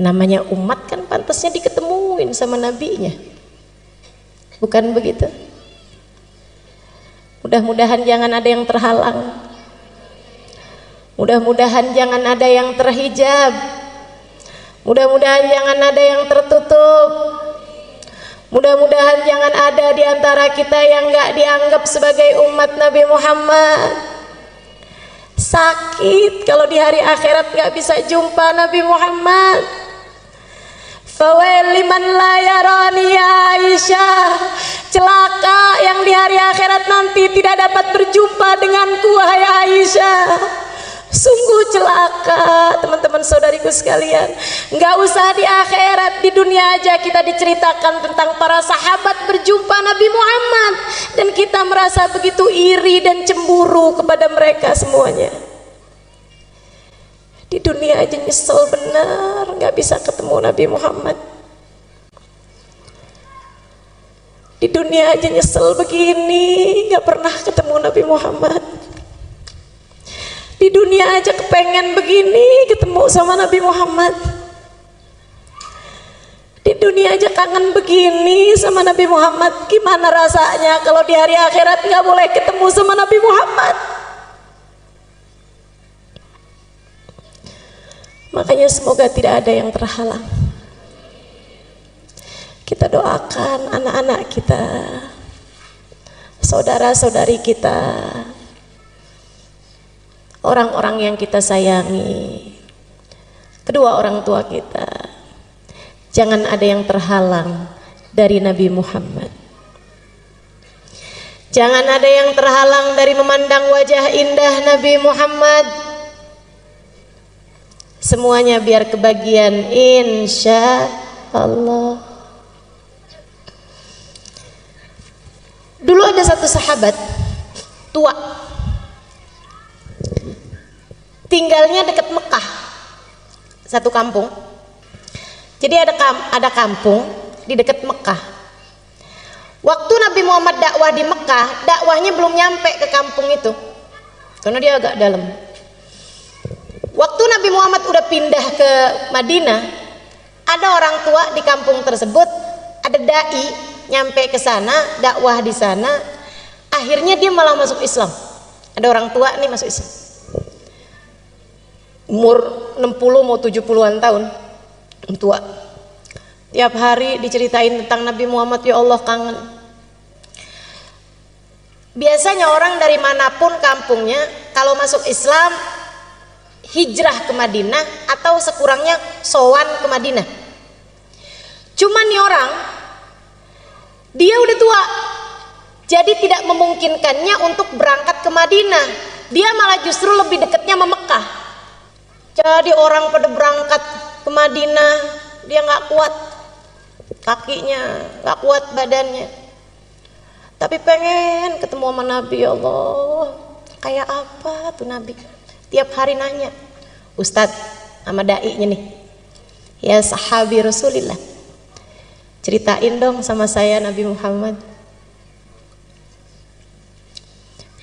Namanya umat kan pantasnya diketemuin sama nabinya. Bukan begitu? Mudah-mudahan jangan ada yang terhalang. Mudah-mudahan jangan ada yang terhijab. Mudah-mudahan jangan ada yang tertutup. Mudah-mudahan jangan ada di antara kita yang gak dianggap sebagai umat Nabi Muhammad. Sakit kalau di hari akhirat gak bisa jumpa Nabi Muhammad. Fawail liman la yarani ya Aisyah. Celaka yang di hari akhirat nanti tidak dapat berjumpa denganku wahai Aisyah. Sungguh celaka teman-teman saudariku sekalian. Nggak usah di akhirat, di dunia aja kita diceritakan tentang para sahabat berjumpa Nabi Muhammad, dan kita merasa begitu iri dan cemburu kepada mereka semuanya. Di dunia aja nyesel benar nggak bisa ketemu Nabi Muhammad. Di dunia aja nyesel begini nggak pernah ketemu Nabi Muhammad. Di dunia aja kepengen begini ketemu sama Nabi Muhammad. Di dunia aja kangen begini sama Nabi Muhammad. Gimana rasanya kalau di hari akhirat nggak boleh ketemu sama Nabi Muhammad? Makanya semoga tidak ada yang terhalang. Kita doakan anak-anak kita, saudara-saudari kita, orang-orang yang kita sayangi, kedua orang tua kita, jangan ada yang terhalang dari Nabi Muhammad. Jangan ada yang terhalang dari memandang wajah indah Nabi Muhammad. Semuanya biar kebagian insya Allah. Dulu ada satu sahabat tua, tinggalnya dekat Mekah, satu kampung. Jadi ada kampung di dekat Mekah. Waktu Nabi Muhammad dakwah di Mekah, dakwahnya belum nyampe ke kampung itu, karena dia agak dalam. Waktu Nabi Muhammad udah pindah ke Madinah, ada orang tua di kampung tersebut, ada dai nyampe ke sana, dakwah di sana. Akhirnya dia malah masuk Islam. Ada orang tua nih masuk Islam. Umur 60 mau 70-an tahun. Tua. Tiap hari diceritain tentang Nabi Muhammad, ya Allah kangen. Biasanya orang dari manapun kampungnya kalau masuk Islam hijrah ke Madinah atau sekurangnya sowan ke Madinah. Cuman nih orang, dia udah tua, jadi tidak memungkinkannya untuk berangkat ke Madinah. Dia malah justru lebih dekatnya sama Mekah. Jadi orang pada berangkat ke Madinah, dia nggak kuat kakinya, nggak kuat badannya, tapi pengen ketemu sama Nabi. Ya Allah, kayak apa tuh Nabi? Tiap hari nanya, Ustadz sama dai-nya nih, ya sahabi Rasulillah, ceritain dong sama saya Nabi Muhammad.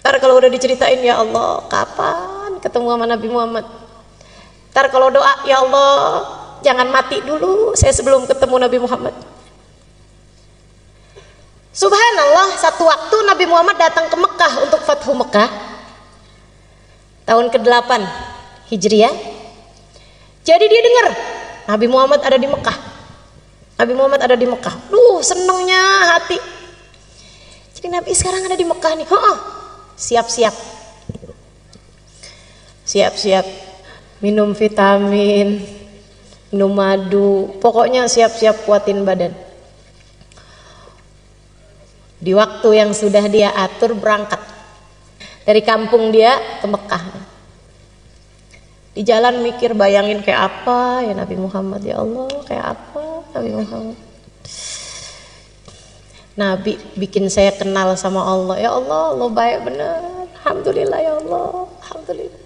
Ntar kalau udah diceritain, ya Allah kapan ketemu sama Nabi Muhammad? Ntar kalau doa, ya Allah jangan mati dulu saya sebelum ketemu Nabi Muhammad. Subhanallah, satu waktu Nabi Muhammad datang ke Mekah untuk Fathu Mekah tahun ke-8 Hijriah. Jadi dia dengar Nabi Muhammad ada di Mekah. Nabi Muhammad ada di Mekah. Senengnya hati. Jadi Nabi sekarang ada di Mekah nih. Siap-siap. Siap-siap. Minum vitamin, minum madu. Pokoknya siap-siap kuatin badan. Di waktu yang sudah dia atur berangkat. Dari kampung dia ke Mekah. Di jalan mikir, bayangin kayak apa ya Nabi Muhammad, ya Allah, kayak apa Nabi Muhammad. Nabi bikin saya kenal sama Allah. Ya Allah, Allah baik benar. Alhamdulillah ya Allah, alhamdulillah.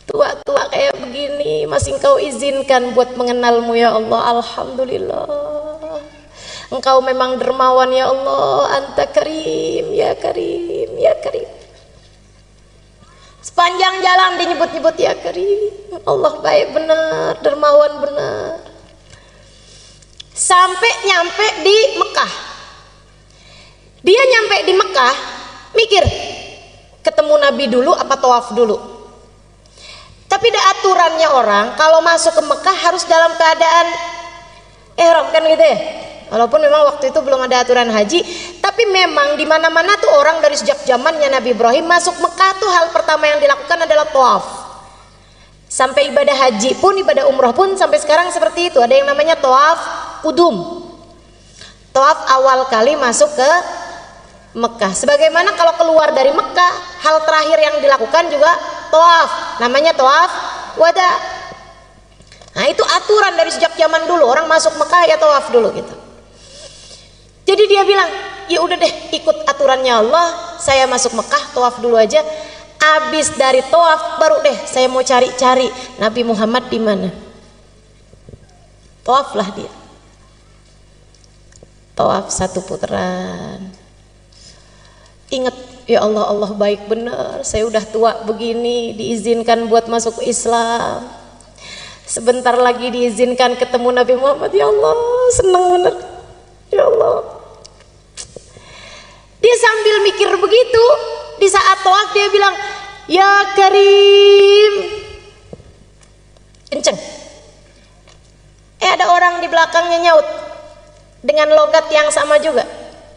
Tua-tua kayak begini masih Engkau izinkan buat mengenalmu ya Allah, alhamdulillah. Engkau memang dermawan ya Allah, Anta karim, ya karim, ya karim. Sepanjang jalan dinyebut-nyebut ya karim. Allah baik benar, dermawan benar. Sampai nyampe di Mekah. Dia nyampe di Mekah, mikir, ketemu Nabi dulu apa tawaf dulu. Tapi ada aturannya orang, kalau masuk ke Mekah harus dalam keadaan ihram kan gitu ya. Walaupun memang waktu itu belum ada aturan haji, tapi memang di mana-mana tuh orang dari sejak zamannya Nabi Ibrahim masuk Mekah tuh hal pertama yang dilakukan adalah tawaf. Sampai ibadah haji pun, ibadah umroh pun sampai sekarang seperti itu. Ada yang namanya tawaf kudum. Tawaf awal kali masuk ke Mekah. Sebagaimana kalau keluar dari Mekah, hal terakhir yang dilakukan juga tawaf. Namanya tawaf wada. Nah, itu aturan dari sejak zaman dulu. Orang masuk Mekah ya tawaf dulu gitu. Jadi dia bilang, ya udah deh ikut aturannya Allah, saya masuk Mekah tawaf dulu aja. Abis dari tawaf baru deh saya mau cari-cari Nabi Muhammad di mana. Tawaflah dia. Tawaf satu putaran. Ingat, ya Allah, Allah baik benar. Saya udah tua begini, diizinkan buat masuk Islam. Sebentar lagi diizinkan ketemu Nabi Muhammad. Ya Allah, senang benar. Ya Allah. Dia sambil mikir begitu, di saat tawaf dia bilang, ya Karim. Kenceng. Ada orang di belakangnya nyaut dengan logat yang sama juga.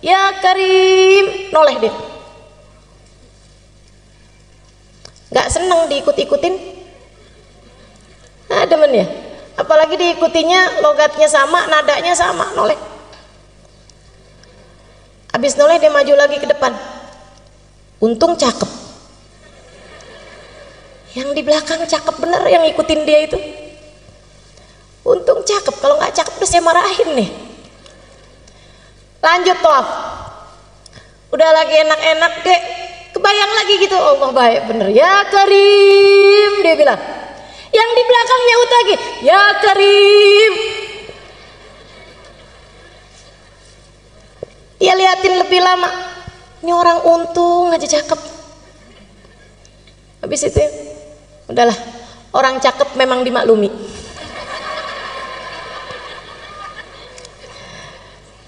Ya Karim. Noleh dia. Gak seneng diikut-ikutin. Nah, demen ya. Apalagi diikutinya logatnya sama, nadanya sama, noleh. Habis noleh dia maju lagi ke depan. Untung cakep. Yang di belakang cakep bener yang ngikutin dia itu. Untung cakep, kalau nggak cakep udah saya marahin nih. Lanjut tawaf. Udah lagi enak-enak deh. Kebayang lagi gitu, Allah baik bener. Ya Karim, dia bilang. Yang di belakang nyaut lagi, ya Karim. Dia liatin lebih lama. Ini orang untung aja cakep. Habis itu, udahlah. Orang cakep memang dimaklumi.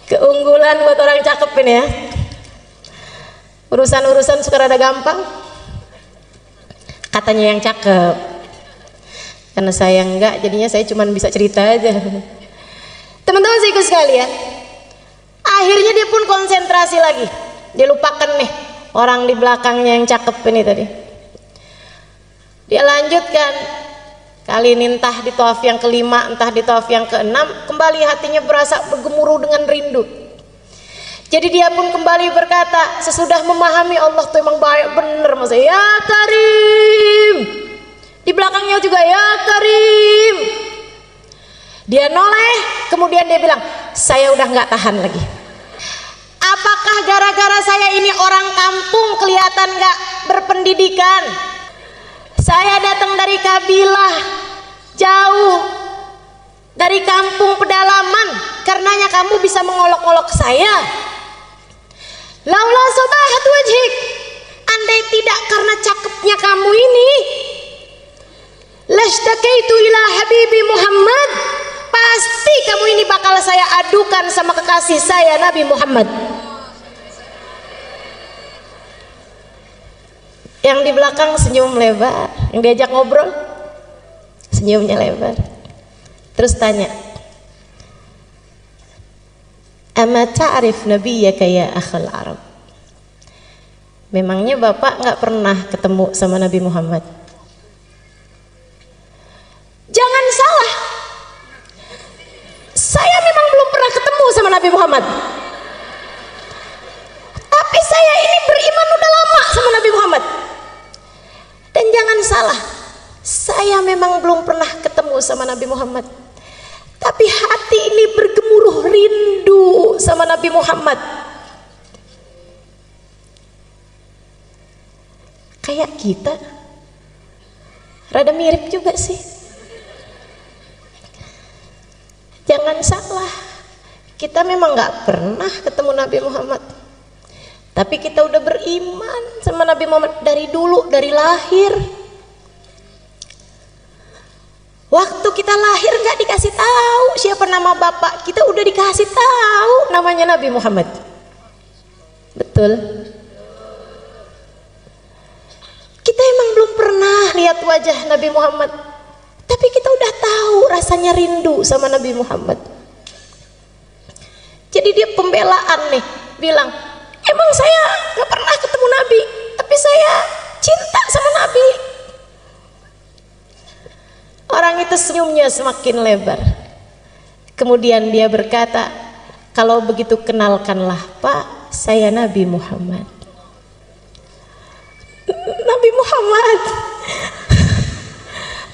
Keunggulan buat orang cakep ini ya. Urusan-urusan suka rada gampang. Katanya yang cakep. Karena saya enggak, jadinya saya cuma bisa cerita aja. Teman-teman saya ikut sekalian. Akhirnya dia pun konsentrasi lagi. Dia lupakan nih orang di belakangnya yang cakep ini tadi. Dia lanjutkan. Kali ini entah di tawaf yang kelima, entah di tawaf yang keenam, kembali hatinya berasa bergemuruh dengan rindu. Jadi dia pun kembali berkata, sesudah memahami Allah tuh emang baik bener, mas. Ya Karim. Di belakangnya juga ya Karim. Dia noleh, kemudian dia bilang, saya udah nggak tahan lagi. Apakah gara-gara saya ini orang kampung kelihatan nggak berpendidikan? Saya datang dari kabilah jauh, dari kampung pedalaman, karenanya kamu bisa mengolok-olok saya. Laula sobahat wajhik, andai tidak karena cakepnya kamu ini, lastakaitu ila habibi Muhammad, pasti kamu ini bakal saya adukan sama kekasih saya Nabi Muhammad. Yang di belakang senyum lebar, yang diajak ngobrol senyumnya lebar. Terus tanya, Ama ta'rif nabiyyaka ya akhal Arab. Memangnya Bapak nggak pernah ketemu sama Nabi Muhammad? Jangan salah, saya memang belum pernah ketemu sama Nabi Muhammad, tapi saya ini beriman udah lama sama Nabi Muhammad. Dan jangan salah, saya memang belum pernah ketemu sama Nabi Muhammad, tapi hati ini bergemuruh rindu sama Nabi Muhammad. Kayak kita, rada mirip juga sih. Jangan salah, kita memang gak pernah ketemu Nabi Muhammad, tapi kita udah beriman sama Nabi Muhammad dari dulu, dari lahir. Waktu kita lahir gak dikasih tahu siapa nama bapak kita, udah dikasih tahu namanya Nabi Muhammad. Betul? Kita emang belum pernah lihat wajah Nabi Muhammad, tapi kita udah tahu rasanya rindu sama Nabi Muhammad. Jadi dia pembelaan nih, bilang, emang saya gak pernah ketemu Nabi, tapi saya cinta sama Nabi. Orang itu senyumnya semakin lebar. Kemudian dia berkata, kalau begitu kenalkanlah Pak, saya Nabi Muhammad. Nabi Muhammad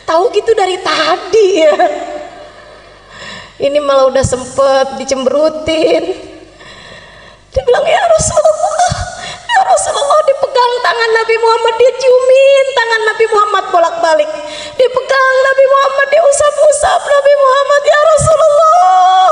tahu gitu dari tadi ya. Ini malah udah sempet dicemberutin. Dia bilang, ya Rasulullah, dipegang tangan Nabi Muhammad, dia ciumin tangan Nabi Muhammad bolak-balik, dipegang Nabi Muhammad, dia usap-usap Nabi Muhammad. Ya Rasulullah,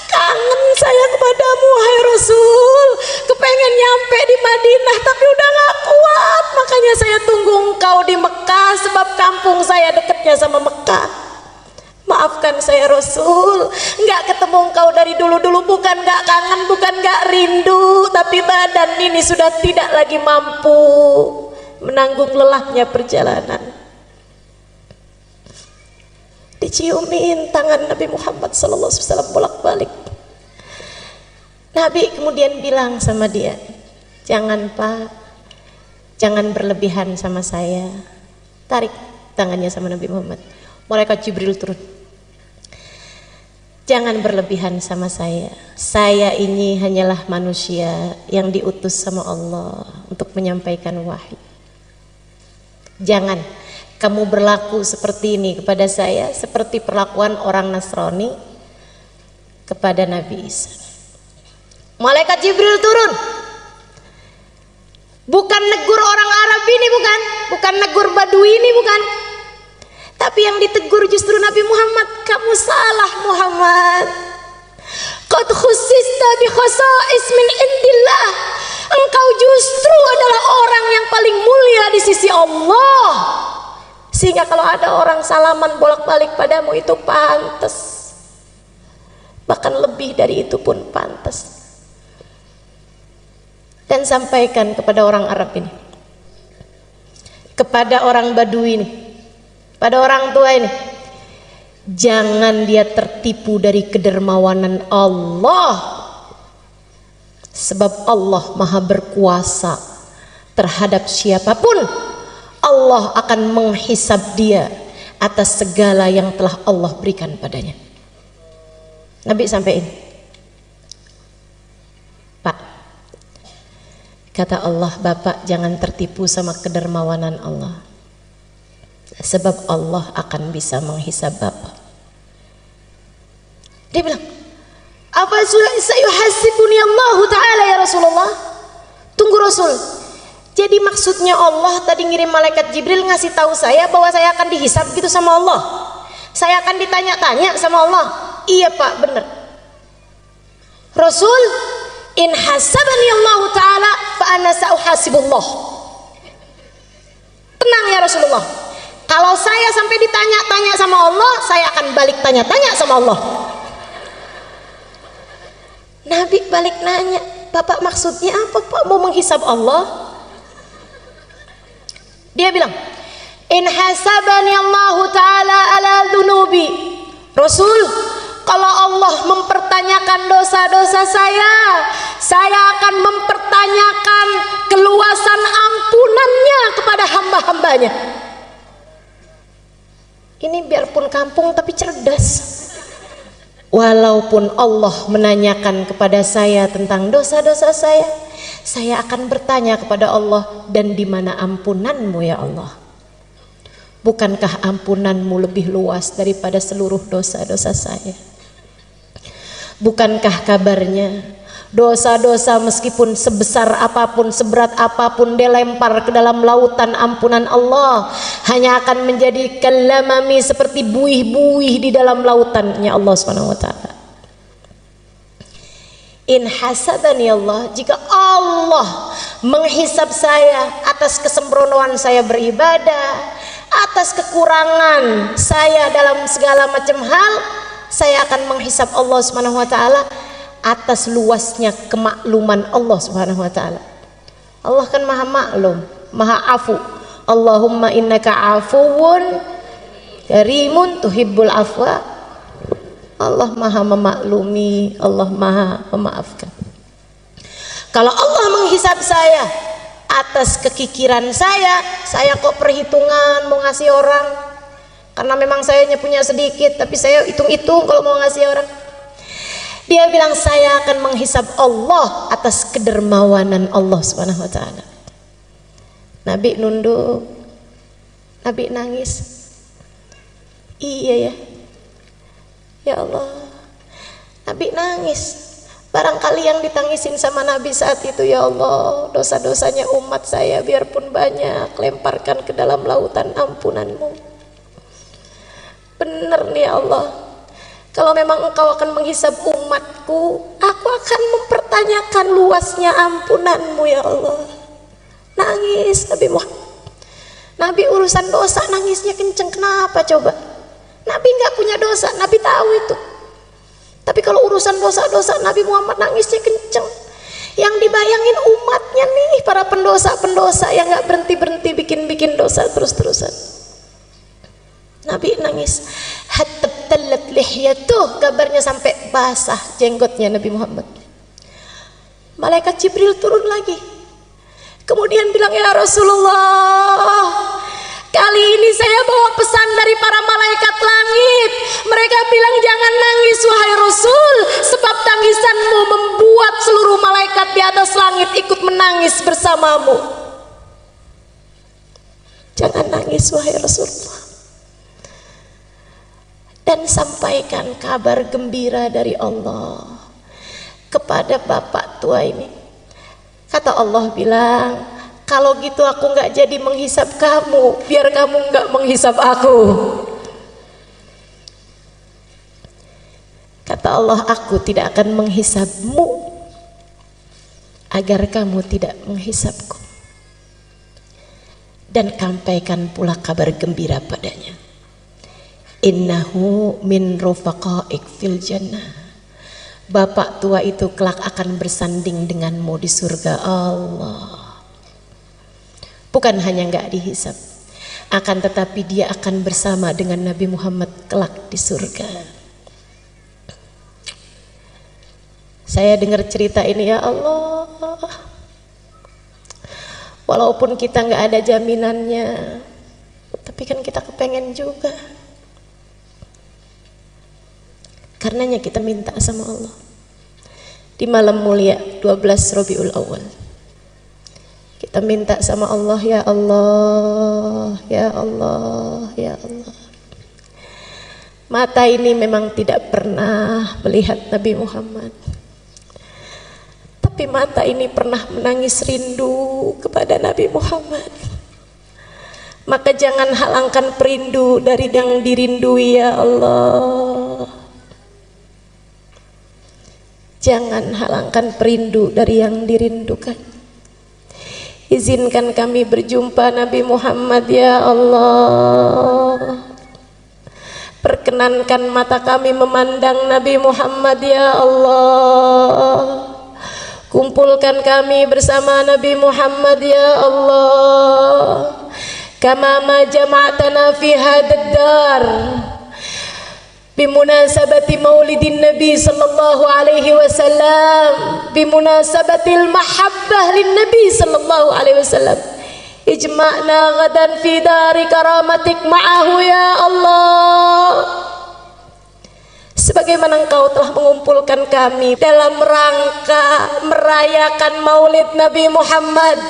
kangen saya kepadamu wahai Rasul, kepengen nyampe di Madinah tapi udah gak kuat, makanya saya tunggu engkau di Mekah, sebab kampung saya dekatnya sama Mekah. Maafkan saya Rasul, nggak ketemu engkau dari dulu-dulu, bukan nggak kangen, bukan nggak rindu, tapi badan ini sudah tidak lagi mampu menanggung lelahnya perjalanan. Diciumin tangan Nabi Muhammad SAW bolak-balik. Nabi kemudian bilang sama dia, jangan Pak, jangan berlebihan sama saya. Tarik tangannya sama Nabi Muhammad. Malaikat Jibril turun. Jangan berlebihan sama saya. Saya ini hanyalah manusia yang diutus sama Allah untuk menyampaikan wahyu. Jangan kamu berlaku seperti ini kepada saya, seperti perlakuan orang Nasrani kepada Nabi Isa. Malaikat Jibril turun. Bukan negur orang Arab ini, bukan negur Badui ini, bukan. Tapi yang ditegur justru Nabi Muhammad. Kamu salah Muhammad. Qad khussista bi khasa'is min indillah. Engkau justru adalah orang yang paling mulia di sisi Allah. Sehingga kalau ada orang salaman bolak-balik padamu itu pantas. Bahkan lebih dari itu pun pantas. Dan sampaikan kepada orang Arab ini, kepada orang Badui ini, pada orang tua ini, jangan dia tertipu dari kedermawanan Allah, sebab Allah maha berkuasa terhadap siapapun. Allah akan menghisab dia atas segala yang telah Allah berikan padanya. Nabi sampaikan, Pak, kata Allah, Bapak jangan tertipu sama kedermawanan Allah, sebab Allah akan bisa menghisab Bapak. Dia bilang, apa sayuhasibuni Allah Ta'ala ya Rasulullah? Tunggu Rasul, jadi maksudnya Allah tadi ngirim malaikat Jibril ngasih tahu saya bahwa saya akan dihisab gitu sama Allah, saya akan ditanya-tanya sama Allah? Iya Pak, benar Rasul. In hasabani Allah Ta'ala fa ana sa'uhasibullah. Tenang ya Rasulullah, kalau saya sampai ditanya-tanya sama Allah, saya akan balik tanya-tanya sama Allah. Nabi balik nanya, Bapak maksudnya apa Pak, mau menghisab Allah? Dia bilang, in hasabani Allah Ta'ala ala dhunubi. Rasul, Kalau Allah mempertanyakan dosa-dosa saya akan mempertanyakan keluasan ampunannya kepada hamba-hambanya. Ini biarpun kampung tapi cerdas. Walaupun Allah menanyakan kepada saya tentang dosa-dosa saya akan bertanya kepada Allah, dan di mana ampunanmu ya Allah? Bukankah ampunanmu lebih luas daripada seluruh dosa-dosa saya? Bukankah kabarnya dosa-dosa meskipun sebesar apapun, seberat apapun dilempar ke dalam lautan ampunan Allah, hanya akan menjadi kalamami, seperti buih-buih di dalam lautannya Allah Subhanahu wa taala. In hasabani Allah, jika Allah menghisab saya atas kesembronoan saya beribadah, atas kekurangan saya dalam segala macam hal, saya akan menghisab Allah Subhanahu wa taala atas luasnya kemakluman Allah Subhanahu wa taala. Allah kan maha maklum, maha afu. Allahumma innaka afuwun karimun tuhibbul afwa. Allah maha memaklumi, Allah maha memaafkan. Kalau Allah menghisab saya atas kekikiran saya kok perhitungan mau ngasih orang, karena memang saya punya sedikit, tapi saya hitung-hitung kalau mau ngasih orang. Dia bilang saya akan menghisab Allah atas kedermawanan Allah Subhanahu wa taala. Nabi nunduk, Nabi nangis. Iya ya, ya Allah, Nabi nangis. Barangkali yang ditangisin sama Nabi saat itu, ya Allah, dosa-dosanya umat saya biarpun banyak, lemparkan ke dalam lautan ampunanmu. Bener nih ya Allah, kalau memang engkau akan menghisab umatku, aku akan mempertanyakan luasnya ampunanmu ya Allah. Nangis Nabi Muhammad. Nabi urusan dosa nangisnya kenceng, kenapa coba? Nabi nggak punya dosa, Nabi tahu itu. Tapi kalau urusan dosa-dosa Nabi Muhammad nangisnya kenceng. Yang dibayangin umatnya nih, para pendosa-pendosa yang nggak berhenti-berhenti bikin dosa terus-terusan. Nabi nangis. Hatta talat lihyatuh, kabarnya sampai basah jenggotnya Nabi Muhammad. Malaikat Jibril turun lagi. Kemudian bilang, ya Rasulullah, kali ini saya bawa pesan dari para malaikat langit. Mereka bilang jangan nangis wahai Rasul, sebab tangisanmu membuat seluruh malaikat di atas langit ikut menangis bersamamu. Jangan nangis wahai Rasulullah. Dan sampaikan kabar gembira dari Allah kepada bapak tua ini. Kata Allah bilang, kalau gitu aku nggak jadi menghisab kamu, biar kamu nggak menghisab aku. Kata Allah, aku tidak akan menghisabmu agar kamu tidak menghisabku. Dan sampaikan pula kabar gembira padanya. Innahu min rufaqaik fil jannah. Bapak tua itu kelak akan bersanding denganmu di surga Allah. Bukan hanya nggak dihisab, akan tetapi dia akan bersama dengan Nabi Muhammad kelak di surga. Saya dengar cerita ini, ya Allah, walaupun kita nggak ada jaminannya, tapi kan kita kepengen juga. Karenanya kita minta sama Allah di malam mulia 12 Rabiul Awal. Kita minta sama Allah, ya Allah, ya Allah, ya Allah. Mata ini memang tidak pernah melihat Nabi Muhammad, tapi mata ini pernah menangis rindu kepada Nabi Muhammad. Maka jangan halangkan perindu dari yang dirindui, ya Allah. Jangan halangkan perindu dari yang dirindukan. Izinkan kami berjumpa Nabi Muhammad, ya Allah. Perkenankan mata kami memandang Nabi Muhammad, ya Allah. Kumpulkan kami bersama Nabi Muhammad, ya Allah. Kama ma jama'tana fi hadad dar. bimunasabati maulidin Nabi sallallahu alaihi wasallam, bimunasabatil mahabbah lin Nabi sallallahu alaihi wasallam. Ijma'na ghadan fi dari karamatik ma'ahu ya Allah. Sebagaimana Engkau telah mengumpulkan kami dalam rangka merayakan maulid Nabi Muhammad,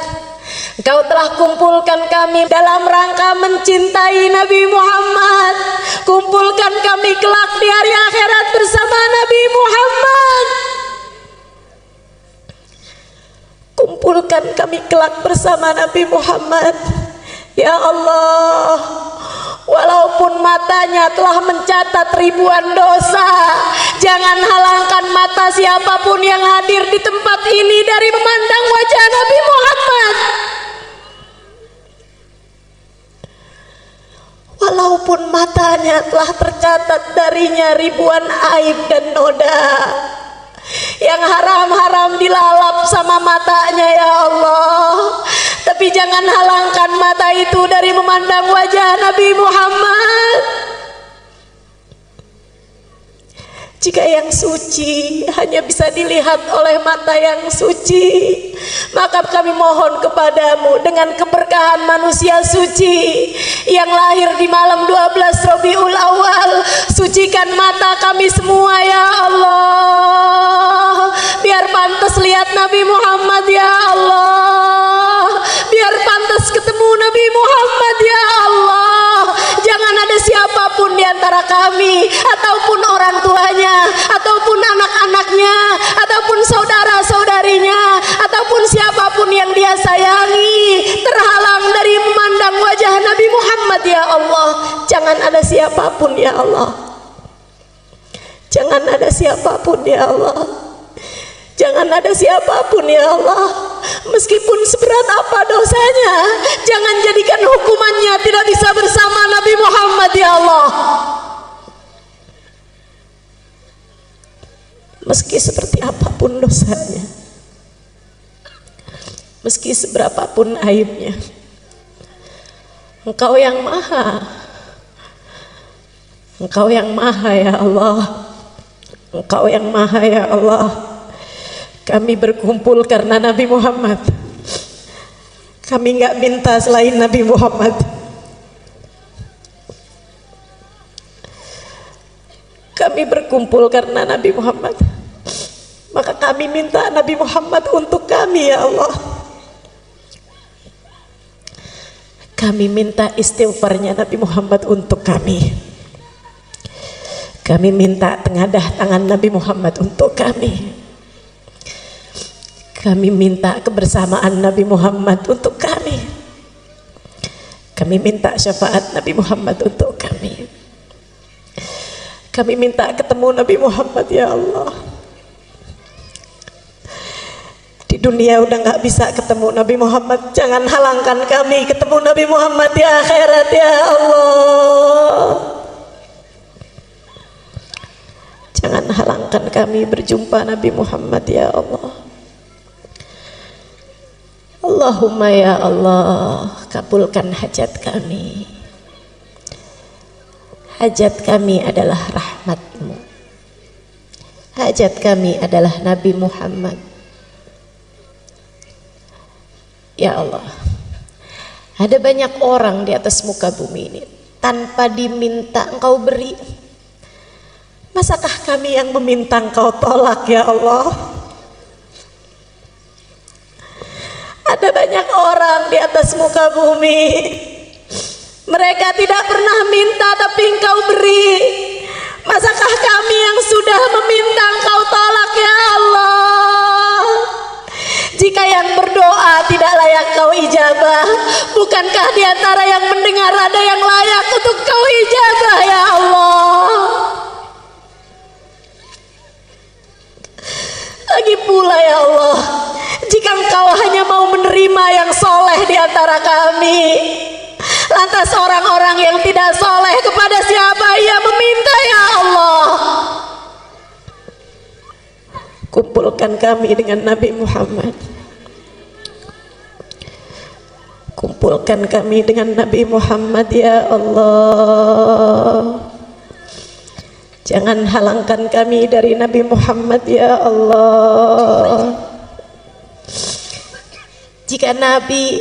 Engkau telah kumpulkan kami dalam rangka mencintai Nabi Muhammad. Kumpulkan kami kelak di hari akhirat bersama Nabi Muhammad. Kumpulkan kami kelak bersama Nabi Muhammad. Ya Allah, walaupun matanya telah mencatat ribuan dosa, jangan halangkan mata siapapun yang hadir di tempat ini dari memandang wajah Nabi Muhammad. Walaupun matanya telah tercatat darinya ribuan aib dan noda yang haram-haram dilalap sama matanya ya Allah, tapi jangan halangkan mata itu dari memandang wajah Nabi Muhammad. Jika yang suci hanya bisa dilihat oleh mata yang suci, maka kami mohon kepadamu dengan keberkahan manusia suci yang lahir di malam 12 Rabiul Awal, sucikan mata kami semua ya Allah, biar pantas lihat Nabi Muhammad ya Allah, biar pantas ketemu Nabi Muhammad ya Allah. Jangan ada siapapun di antara kami ataupun orang tuanya ataupun anak-anaknya ataupun saudara-saudarinya ataupun siapapun yang dia sayangi terhalang dari memandang wajah Nabi Muhammad ya Allah. Jangan ada siapapun ya Allah, jangan ada siapapun ya Allah, jangan ada siapapun ya Allah. Meskipun seberat apa dosanya, jangan jadikan hukumannya tidak bisa bersama Nabi Muhammad ya Allah. Meski seperti apapun dosanya, meski seberapapun aibnya, Engkau yang maha, Engkau yang maha ya Allah, Engkau yang maha ya Allah. Kami berkumpul karena Nabi Muhammad. Kami nggak minta selain Nabi Muhammad. Kami berkumpul karena Nabi Muhammad. Maka kami minta Nabi Muhammad untuk kami ya Allah. Kami minta istighfarnya Nabi Muhammad untuk kami. Kami minta tengadah tangan Nabi Muhammad untuk kami. Kami minta kebersamaan Nabi Muhammad untuk kami. Kami minta syafaat Nabi Muhammad untuk kami. Kami minta ketemu Nabi Muhammad ya Allah. Di dunia udah gak bisa ketemu Nabi Muhammad, jangan halangkan kami ketemu Nabi Muhammad di akhirat ya Allah. Jangan halangkan kami berjumpa Nabi Muhammad ya Allah. Allahumma ya Allah, kabulkan hajat kami. Hajat kami adalah rahmat-Mu. Hajat kami adalah Nabi Muhammad. Ya Allah, ada banyak orang di atas muka bumi ini tanpa diminta Engkau beri. Masakah kami yang meminta Engkau tolak ya Allah? Ada banyak orang di atas muka bumi, mereka tidak pernah minta tapi Engkau beri. Masakah kami yang sudah meminta Engkau tolak ya Allah? Jika yang berdoa tidak layak Kau ijabah, bukankah di antara yang mendengar ada yang layak untuk Kau ijabah ya Allah? Lagi pula ya Allah, jika Engkau hanya mau menerima yang soleh di antara kami, lantas orang-orang yang tidak soleh kepada siapa ia meminta ya Allah? Kumpulkan kami dengan Nabi Muhammad. Kumpulkan kami dengan Nabi Muhammad ya Allah. Jangan halangkan kami dari Nabi Muhammad ya Allah. Jika Nabi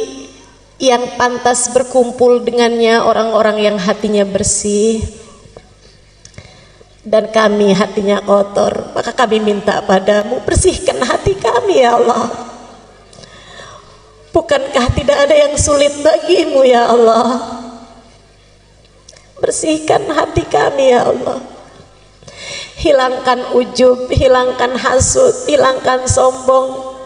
yang pantas berkumpul dengannya orang-orang yang hatinya bersih, dan kami hatinya kotor, maka kami minta padamu, bersihkan hati kami ya Allah. Bukankah tidak ada yang sulit bagimu ya Allah? Bersihkan hati kami ya Allah. Hilangkan ujub, hilangkan hasud, hilangkan sombong,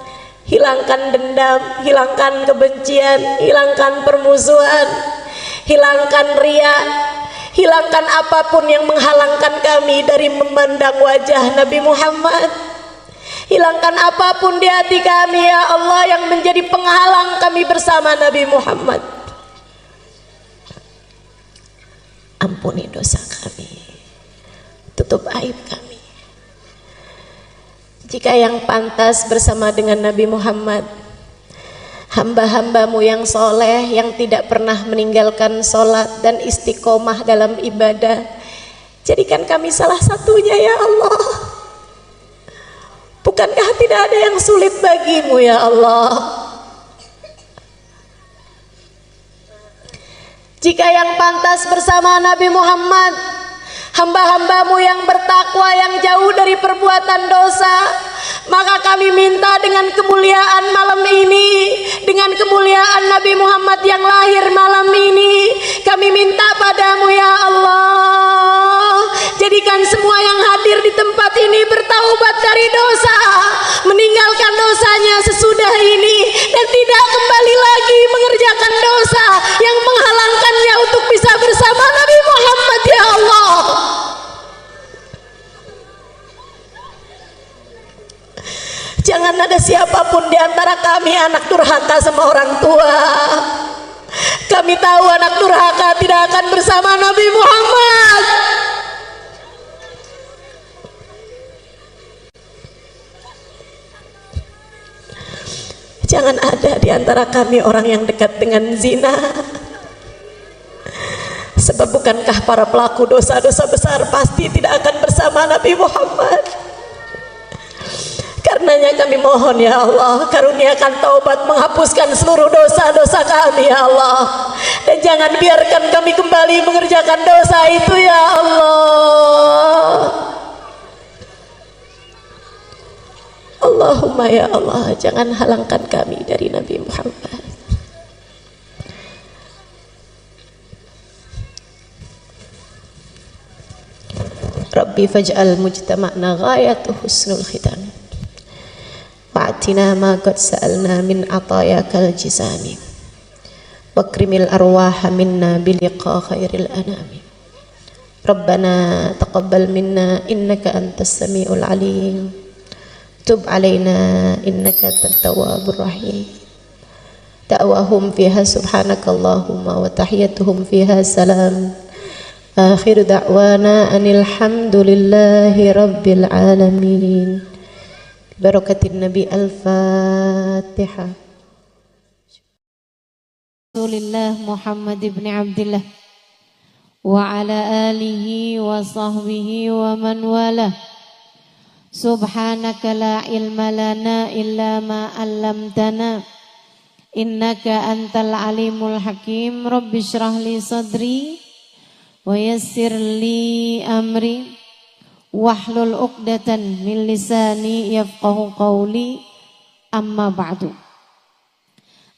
hilangkan dendam, hilangkan kebencian, hilangkan permusuhan, hilangkan ria, hilangkan apapun yang menghalangkan kami dari memandang wajah Nabi Muhammad. Hilangkan apapun di hati kami ya Allah yang menjadi penghalang kami bersama Nabi Muhammad. Ampuni dosa kami, tutup aib kami. Jika yang pantas bersama dengan Nabi Muhammad, hamba-hambamu yang soleh, yang tidak pernah meninggalkan sholat dan istiqomah dalam ibadah, jadikan kami salah satunya ya Allah. Bukankah tidak ada yang sulit bagimu ya Allah? Jika yang pantas bersama Nabi Muhammad, hamba-hambamu yang bertakwa, yang jauh dari perbuatan dosa, maka kami minta dengan kemuliaan malam ini, dengan kemuliaan Nabi Muhammad yang lahir malam ini, kami minta padamu ya Allah, jadikan semua yang hadir di tempat ini bertaubat dari dosa, meninggalkan dosanya sesudah ini, dan tidak kembali lagi mengerjakan dosa yang menghalangkannya untuk bisa bersama Nabi Muhammad ya Allah. Jangan ada siapapun di antara kami anak durhaka sama orang tua. Kami tahu anak durhaka tidak akan bersama Nabi Muhammad. Jangan ada di antara kami orang yang dekat dengan zina. Sebab bukankah para pelaku dosa-dosa besar pasti tidak akan bersama Nabi Muhammad? Karenanya kami mohon ya Allah, karuniakan taubat, menghapuskan seluruh dosa-dosa kami ya Allah, dan jangan biarkan kami kembali mengerjakan dosa itu ya Allah. Allahumma ya Allah, jangan halangkan kami dari Nabi Muhammad. Rabbi faj'al mujtama'na ghayatu husnul khitam wa'atina ma qad sa'alna min atayakal jizami wakrimil arwaha minna biliqa khairil anami. Rabbana taqabbal minna innaka antas sami'ul alim, tub alaina innaka antat tawwabur rahim. Da'wahum fiha subhanakallahumma wa tahiyyatuhum fiha salam. Akhir da'wana anil hamdulillahi rabbil alamin. Barakatin Nabi. Al-Fatihah. Rasulillah Muhammad ibn Abdillah wa ala alihi wa sahbihi wa man wala. Subhanaka la ilma lana illa ma 'allamtana innaka antal alimul hakim. Rabbi shrah li sadri wa yassir li amri wahlul uqdatan min lisani yafqahu qawli, amma ba'du.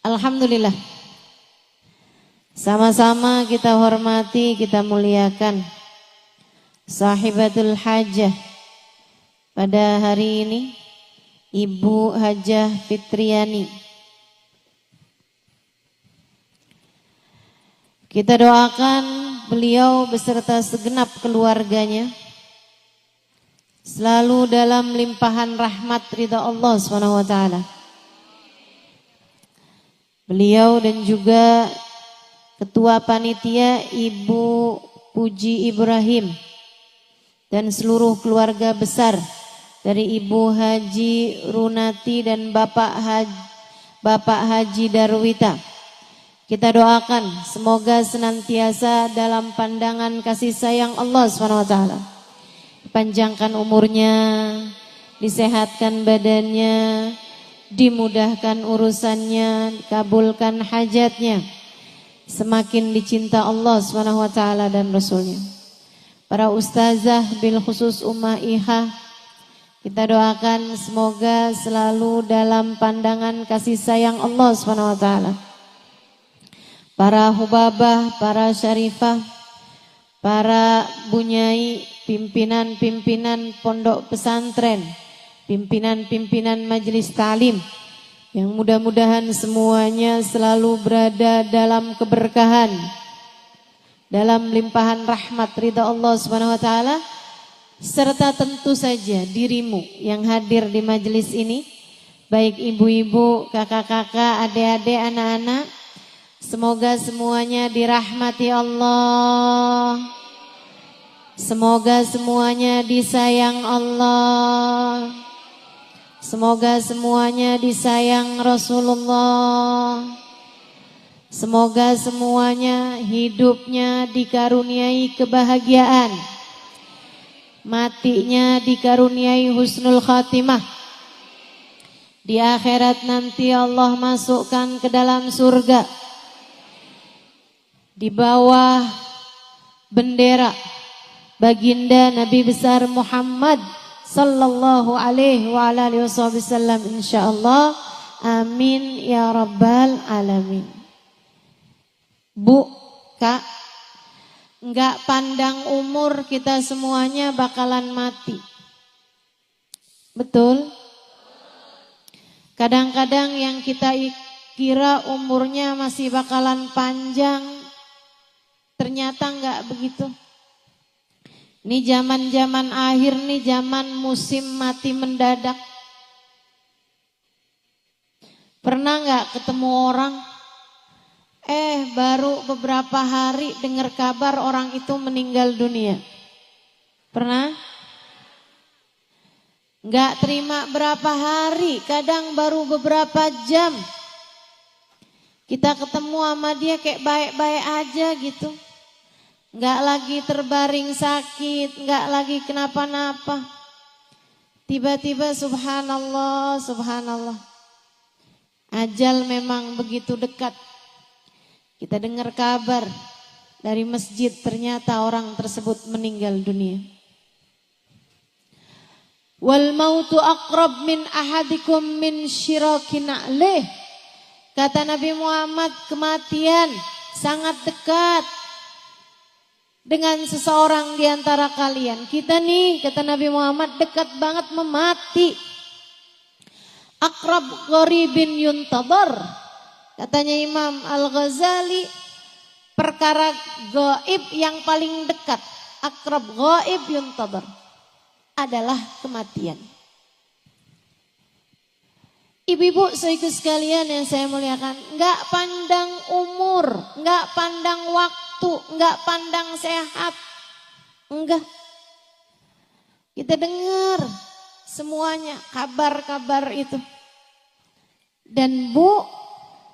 Alhamdulillah, sama-sama kita hormati, kita muliakan sahibatul hajah pada hari ini, Ibu Hajah Fitriani. Kita doakan beliau beserta segenap keluarganya selalu dalam limpahan rahmat ridha Allah SWT. Beliau dan juga Ketua Panitia Ibu Puji Ibrahim dan seluruh keluarga besar dari Ibu Haji Runati dan Bapak Haji Darwita. Kita doakan semoga senantiasa dalam pandangan kasih sayang Allah SWT. panjangkan umurnya, disehatkan badannya, dimudahkan urusannya, kabulkan hajatnya, semakin dicinta Allah SWT dan Rasulnya. Para ustazah bil khusus Ummah Iha, kita doakan semoga selalu dalam pandangan kasih sayang Allah SWT. Para hubabah, para syarifah, para bunyai, pimpinan-pimpinan pondok pesantren, pimpinan-pimpinan majelis ta'lim, yang mudah-mudahan semuanya selalu berada dalam keberkahan, dalam limpahan rahmat ridha Allah Subhanahu wa taala, serta tentu saja dirimu yang hadir di majelis ini, baik ibu-ibu, kakak-kakak, adik-adik, anak-anak, semoga semuanya dirahmati Allah. Semoga semuanya disayang Allah. Semoga semuanya disayang Rasulullah. Semoga semuanya hidupnya dikaruniai kebahagiaan, matinya dikaruniai husnul khatimah. Di akhirat nanti Allah masukkan ke dalam surga di bawah bendera baginda Nabi besar Muhammad sallallahu alaihi wa alihi wasallam, insyaallah. Amin ya rabbal alamin. Bu, Kak, enggak pandang umur, kita semuanya bakalan mati. Betul? Kadang-kadang yang kita kira umurnya masih bakalan panjang, ternyata enggak begitu. Ini zaman-zaman akhir nih, zaman musim mati mendadak. Pernah enggak ketemu orang, baru beberapa hari dengar kabar orang itu meninggal dunia? Pernah? Enggak terima berapa hari, kadang baru beberapa jam. Kita ketemu sama dia kayak baik-baik aja gitu. Enggak lagi terbaring sakit, enggak lagi kenapa-napa. Tiba-tiba subhanallah, subhanallah. Ajal memang begitu dekat. Kita dengar kabar dari masjid, ternyata orang tersebut meninggal dunia. Wal mautu aqrab min ahadikum min syirakin na'lih. Kata Nabi Muhammad, kematian sangat dekat dengan seseorang di antara kalian. Kita nih, kata Nabi Muhammad, dekat banget memati. Aqrab gharibin yuntadhar. Katanya Imam Al-Ghazali, perkara gaib yang paling dekat, aqrab ghaib yuntadhar, adalah kematian. Ibu-ibu saudaraku sekalian yang saya muliakan, enggak pandang umur, enggak pandang waktu, enggak pandang sehat. Enggak. Kita dengar semuanya kabar-kabar itu. Dan Bu,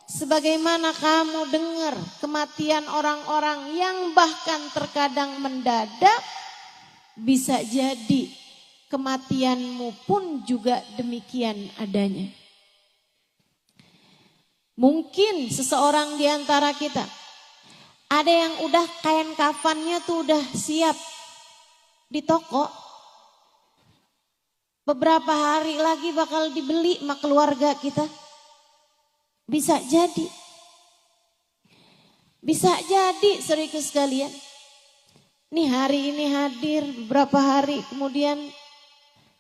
sebagaimana kamu dengar kematian orang-orang yang bahkan terkadang mendadak, bisa jadi kematianmu pun juga demikian adanya. Mungkin seseorang di antara kita, ada yang udah kain kafannya tuh udah siap di toko. Beberapa hari lagi bakal dibeli sama keluarga kita. Bisa jadi. Bisa jadi saudaraku sekalian. Nih hari ini hadir, beberapa hari kemudian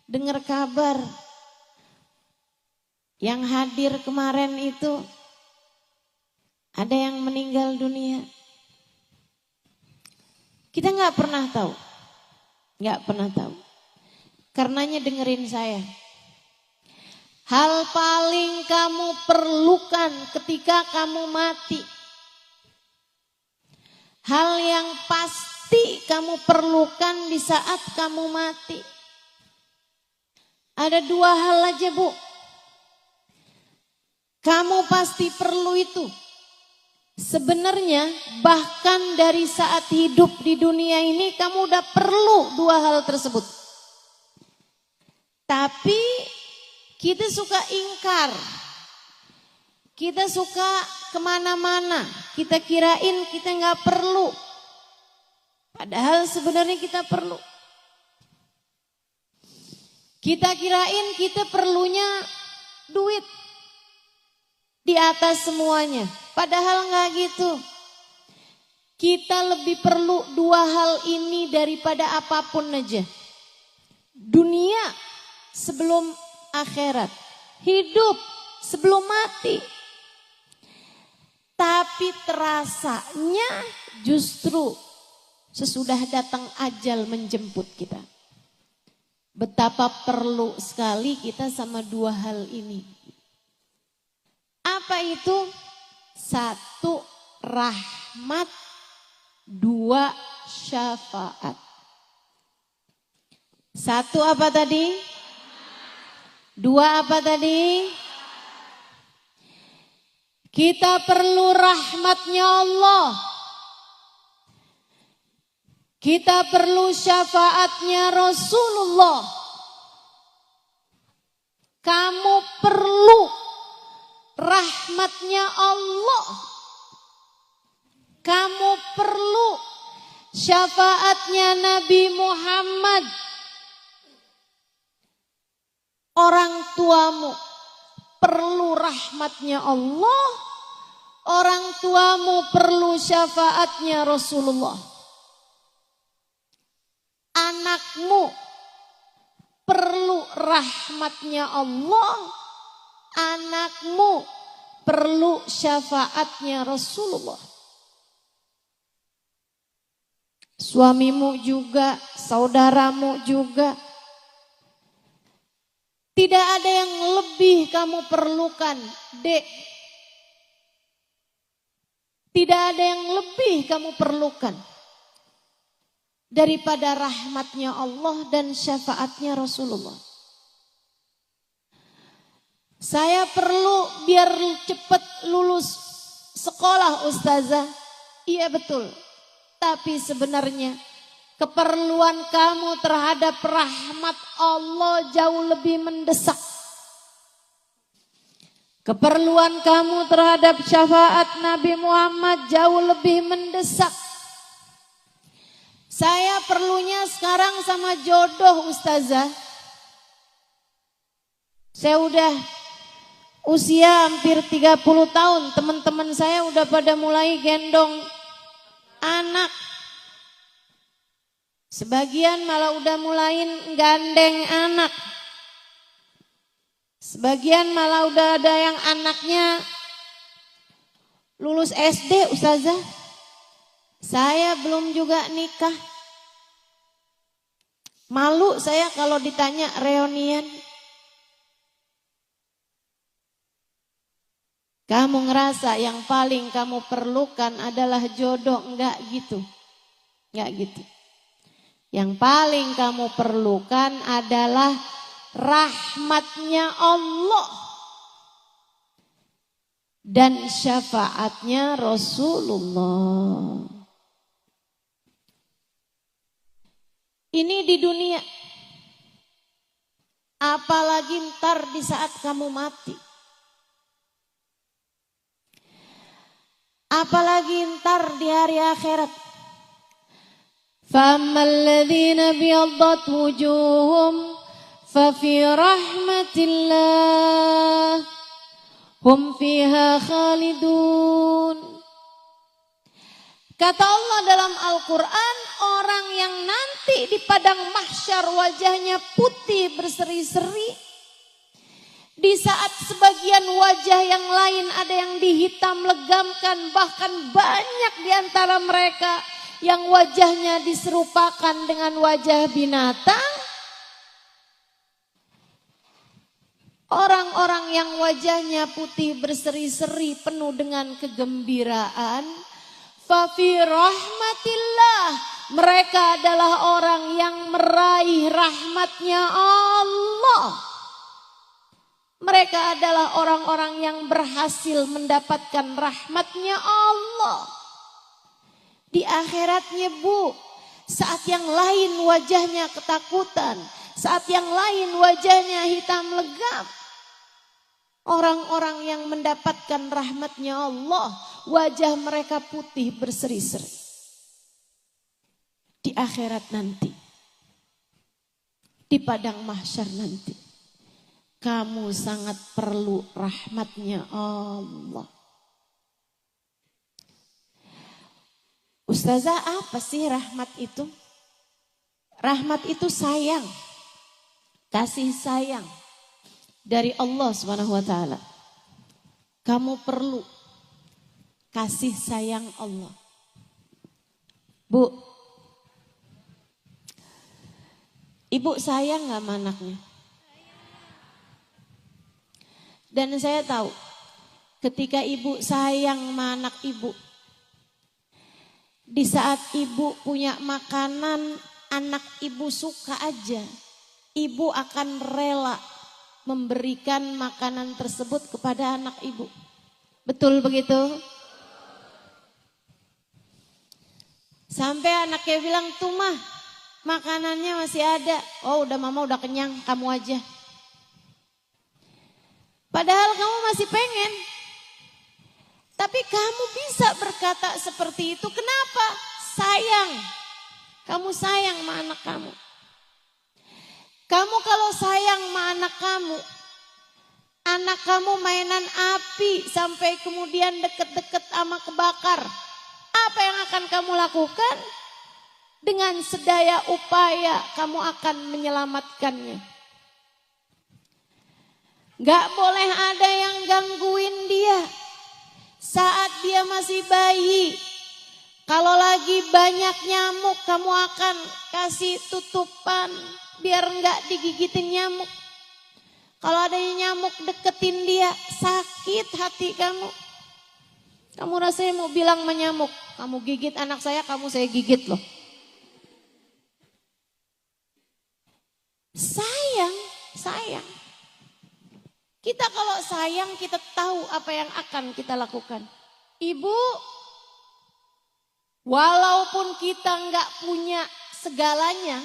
dengar kabar. Yang hadir kemarin itu ada yang meninggal dunia. Kita nggak pernah tahu. Nggak pernah tahu. Karenanya dengerin saya. Hal paling kamu perlukan ketika kamu mati. Hal yang pasti kamu perlukan di saat kamu mati. Ada dua hal aja, Bu. Kamu pasti perlu itu. Sebenarnya bahkan dari saat hidup di dunia ini kamu udah perlu dua hal tersebut. Tapi kita suka ingkar. Kita suka kemana-mana. Kita kirain kita nggak perlu. Padahal sebenarnya kita perlu. Kita kirain kita perlunya duit di atas semuanya. Padahal nggak gitu. Kita lebih perlu dua hal ini daripada apapun aja. Dunia sebelum akhirat. Hidup sebelum mati. Tapi terasanya justru sesudah datang ajal menjemput kita. Betapa perlu sekali kita sama dua hal ini. Apa itu? Satu, rahmat. Dua, syafaat. Satu apa tadi? Dua apa tadi? Kita perlu rahmatnya Allah. Kita perlu syafaatnya Rasulullah. Kamu perlu rahmatnya Allah. Kamu perlu syafaatnya Nabi Muhammad. Orang tuamu perlu rahmatnya Allah. Orang tuamu perlu syafaatnya Rasulullah. Anakmu perlu rahmatnya Allah. Anakmu perlu syafaatnya Rasulullah. Suamimu juga, saudaramu juga. Tidak ada yang lebih kamu perlukan, Dek. Tidak ada yang lebih kamu perlukan daripada rahmatnya Allah dan syafaatnya Rasulullah. Saya perlu biar cepat lulus sekolah, Ustazah. Iya betul. Tapi sebenarnya keperluan kamu terhadap rahmat Allah jauh lebih mendesak. Keperluan kamu terhadap syafaat Nabi Muhammad jauh lebih mendesak. Saya perlunya sekarang sama jodoh, Ustazah. Saya udah usia hampir 30 tahun. Teman-teman saya udah pada mulai gendong anak. Sebagian malah udah mulai gandeng anak. Sebagian malah udah ada yang anaknya lulus SD, Ustazah. Saya belum juga nikah. Malu saya kalau ditanya reunian. Kamu ngerasa yang paling kamu perlukan adalah jodoh, enggak gitu. Enggak gitu. Yang paling kamu perlukan adalah rahmatnya Allah dan syafaatnya Rasulullah. Ini di dunia. Apalagi ntar di saat kamu mati. Apalagi ntar di hari akhirat. فَأَمَّا الَّذِينَ ابْيَضَّتْ وُجُوهُهُمْ فَفِي رَحْمَةِ اللَّهِ هُمْ فِيهَا خَالِدُونَ. Kata Allah dalam Al-Quran, orang yang nanti di padang mahsyar wajahnya putih berseri-seri. Di saat sebagian wajah yang lain ada yang dihitam legamkan, bahkan banyak di antara mereka yang wajahnya diserupakan dengan wajah binatang. Orang-orang yang wajahnya putih berseri-seri penuh dengan kegembiraan. Fafi rahmatillah. Mereka adalah orang yang meraih rahmatnya Allah. Mereka adalah orang-orang yang berhasil mendapatkan rahmatnya Allah. Di akhiratnya Bu, saat yang lain wajahnya ketakutan, Saat yang lain wajahnya hitam legam. Orang-orang yang mendapatkan rahmatnya Allah, wajah mereka putih berseri-seri. Di akhirat nanti, di padang mahsyar nanti, kamu sangat perlu rahmatnya Allah. Ustazah, apa sih rahmat itu? Rahmat itu sayang, kasih sayang dari Allah Subhanahu wa taala. Kamu perlu kasih sayang Allah. Bu, ibu sayang gak sama anaknya? Dan saya tahu ketika ibu sayang sama anak ibu, di saat ibu punya makanan anak ibu suka aja, ibu akan rela memberikan makanan tersebut kepada anak ibu. Betul begitu? Sampai anaknya bilang, tuh mah makanannya masih ada. Oh udah mama udah kenyang, kamu aja. Padahal kamu masih pengen. Tapi kamu bisa berkata seperti itu. Kenapa? Sayang. Kamu sayang sama anak kamu. Kamu kalau sayang sama anak kamu mainan api sampai kemudian deket-deket sama kebakar. Apa yang akan kamu lakukan? Dengan sedaya upaya kamu akan menyelamatkannya. Gak boleh ada yang gangguin dia saat dia masih bayi. Kalau lagi banyak nyamuk, kamu akan kasih tutupan biar nggak digigitin nyamuk. Kalau ada nyamuk deketin dia, sakit hati kamu. Kamu rasanya mau bilang sama nyamuk, kamu gigit anak saya gigit loh. Sayang. Kita kalau sayang, kita tahu apa yang akan kita lakukan. Ibu, walaupun kita nggak punya segalanya,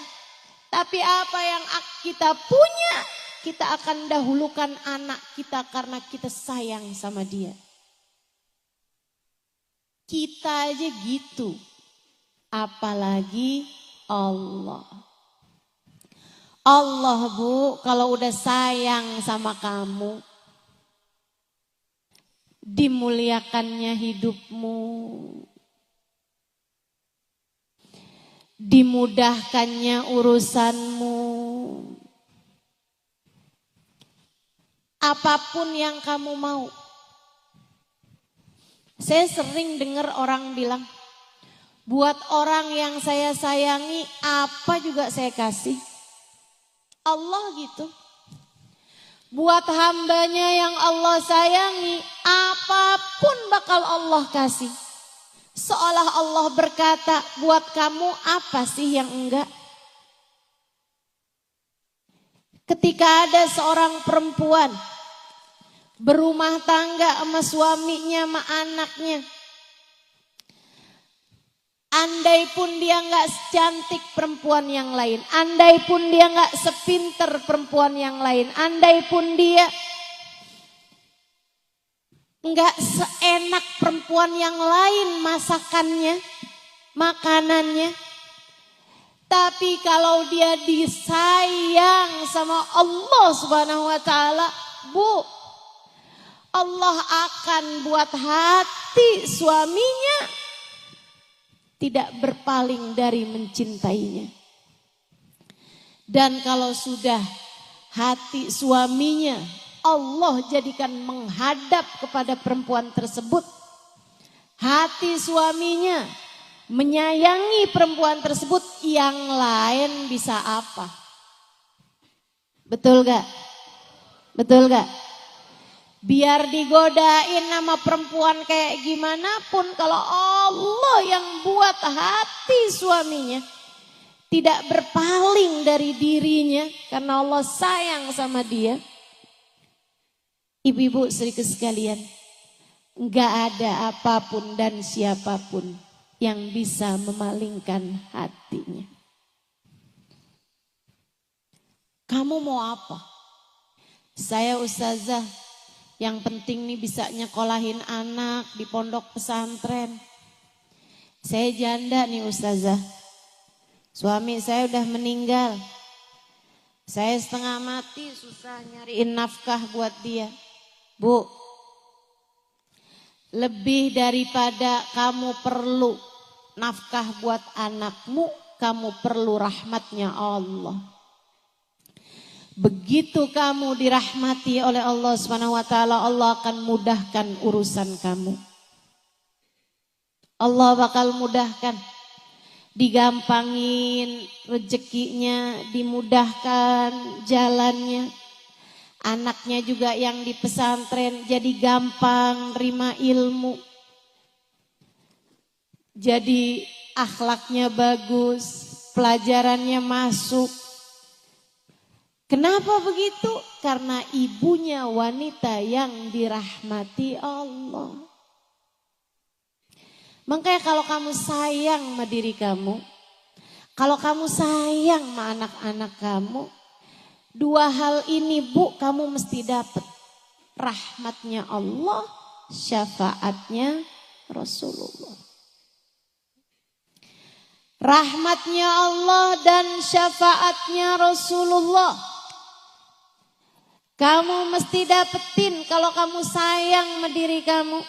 tapi apa yang kita punya, kita akan dahulukan anak kita karena kita sayang sama dia. Kita aja gitu, apalagi Allah. Allah Bu, kalau udah sayang sama kamu, dimuliakannya hidupmu, dimudahkannya urusanmu. Apapun yang kamu mau. Saya sering dengar orang bilang, buat orang yang saya sayangi apa juga saya kasih. Allah gitu. Buat hambanya yang Allah sayangi, apapun bakal Allah kasih. Seolah Allah berkata, buat kamu apa sih yang enggak? Ketika ada seorang perempuan berumah tangga sama suaminya, sama anaknya. Andai pun dia gak secantik perempuan yang lain. Andai pun dia gak sepinter perempuan yang lain. Andai pun dia gak seenak perempuan yang lain masakannya, makanannya. Tapi kalau dia disayang sama Allah Subhanahu wa taala, Bu, Allah akan buat hati suaminya tidak berpaling dari mencintainya. Dan kalau sudah hati suaminya Allah jadikan menghadap kepada perempuan tersebut, hati suaminya menyayangi perempuan tersebut, yang lain bisa apa? Betul gak? Betul gak? Biar digodain sama perempuan kayak gimana pun, kalau Allah yang buat hati suaminya tidak berpaling dari dirinya karena Allah sayang sama dia. Ibu-ibu saudaraku sekalian, enggak ada apapun dan siapapun yang bisa memalingkan hatinya. Kamu mau apa? Saya ustazah, yang penting nih bisa nyekolahin anak di pondok pesantren. Saya janda nih ustazah. Suami saya udah meninggal. Saya setengah mati susah nyariin nafkah buat dia. Bu, lebih daripada kamu perlu nafkah buat anakmu, kamu perlu rahmatnya Allah. Begitu kamu dirahmati oleh Allah SWT, Allah akan mudahkan urusan kamu. Allah bakal mudahkan, digampangin rezekinya, dimudahkan jalannya. Anaknya juga yang di pesantren jadi gampang terima ilmu. Jadi akhlaknya bagus, pelajarannya masuk. Kenapa begitu? Karena ibunya wanita yang dirahmati Allah. Makanya kalau kamu sayang sama diri kamu, kalau kamu sayang sama anak-anak kamu, dua hal ini Bu kamu mesti dapat. Rahmatnya Allah, syafaatnya Rasulullah. Rahmatnya Allah dan syafaatnya Rasulullah. Kamu mesti dapetin kalau kamu sayang sama diri kamu.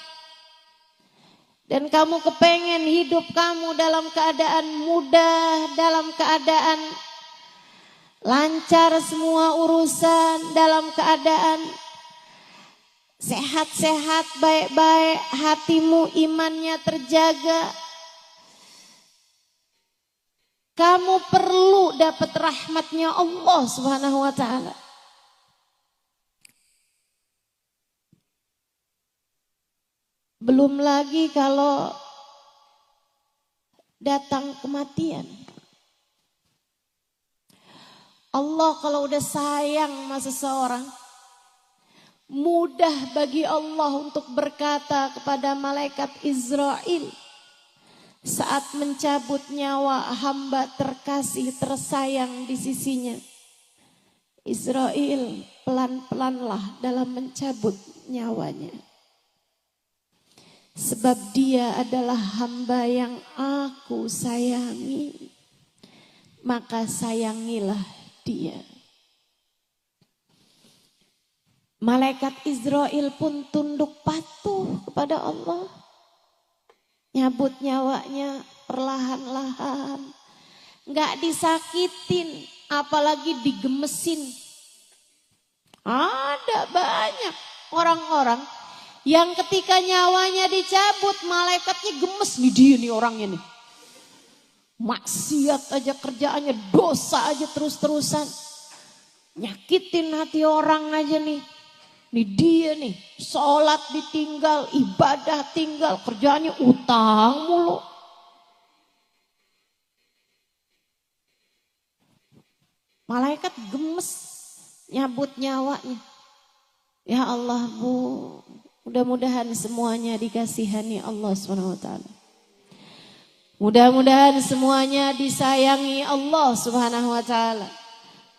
Dan kamu kepengen hidup kamu dalam keadaan mudah, dalam keadaan lancar semua urusan, dalam keadaan sehat-sehat, baik-baik, hatimu imannya terjaga. Kamu perlu dapat rahmatnya Allah Subhanahu wa taala. Belum lagi kalau datang kematian. Allah kalau udah sayang sama seseorang, mudah bagi Allah untuk berkata kepada malaikat Israel saat mencabut nyawa hamba terkasih tersayang di sisinya. Israel, pelan-pelanlah dalam mencabut nyawanya. Sebab dia adalah hamba yang aku sayangi, maka sayangilah dia. Malaikat Israel pun tunduk patuh kepada Allah. Nyabut nyawanya perlahan-lahan. Gak disakitin, apalagi digemesin. Ada banyak orang-orang yang ketika nyawanya dicabut, malaikatnya gemes. Nih dia nih orangnya nih. Maksiat aja kerjaannya, dosa aja terus-terusan. Nyakitin hati orang aja nih. Nih dia nih, sholat ditinggal, ibadah tinggal, kerjaannya utang mulu. Malaikat gemes nyabut nyawanya. Ya Allah Bu, mudah-mudahan semuanya dikasihani Allah SWT. Mudah-mudahan semuanya disayangi Allah Subhanahu wa taala.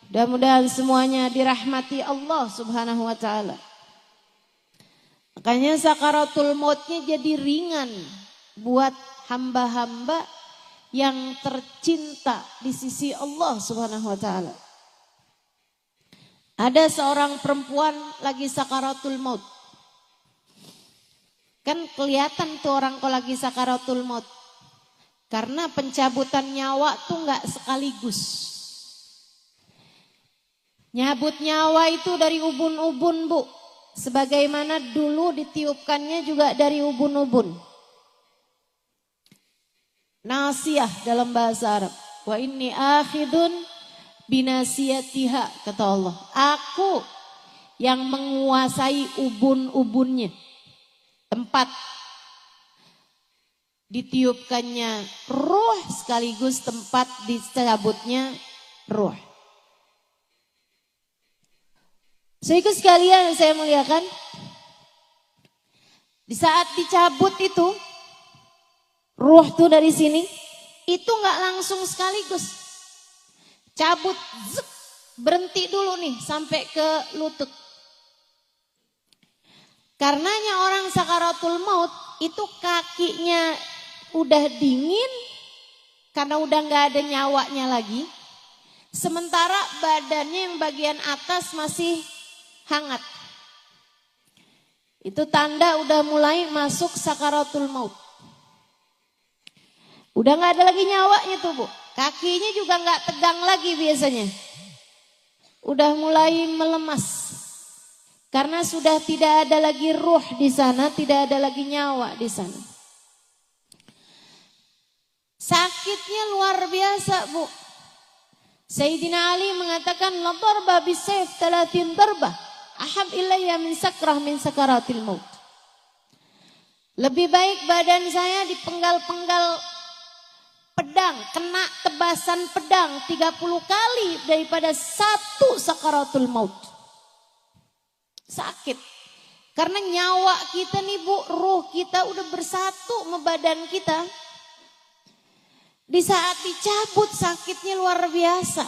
Mudah-mudahan semuanya dirahmati Allah Subhanahu wa taala. Makanya sakaratul mautnya jadi ringan buat hamba-hamba yang tercinta di sisi Allah Subhanahu wa taala. Ada seorang perempuan lagi sakaratul maut. Kan kelihatan tuh orang kalau lagi sakaratul maut. Karena pencabutan nyawa tuh enggak sekaligus. Nyabut nyawa itu dari ubun-ubun Bu. Sebagaimana dulu ditiupkannya juga dari ubun-ubun. Nasiyah dalam bahasa Arab. Wa inni akhidun binasiyatiha, kata Allah. Aku yang menguasai ubun-ubunnya. Tempat ditiupkannya ruh sekaligus tempat dicabutnya ruh. Saudara sekalian saya muliakan, di saat dicabut itu ruh tuh dari sini itu nggak langsung sekaligus cabut, zep, berhenti dulu nih sampai ke lutut. Karenanya orang sakaratul maut itu kakinya udah dingin karena udah nggak ada nyawanya lagi. Sementara badannya yang bagian atas masih hangat. Itu tanda udah mulai masuk sakaratul maut. Udah nggak ada lagi nyawanya tuh Bu. Kakinya juga nggak tegang lagi biasanya. Udah mulai melemas. Karena sudah tidak ada lagi ruh di sana, tidak ada lagi nyawa di sana. Sakitnya luar biasa Bu. Sayyidina Ali mengatakan la darba bisayf 30 darbah ahab ilayya min sakrah min sakaratil maut. Lebih baik badan saya dipenggal-penggal pedang, kena tebasan pedang 30 kali daripada satu sakaratul maut. Sakit. Karena nyawa kita nih Bu, ruh kita udah bersatu sama badan kita. Di saat dicabut sakitnya luar biasa.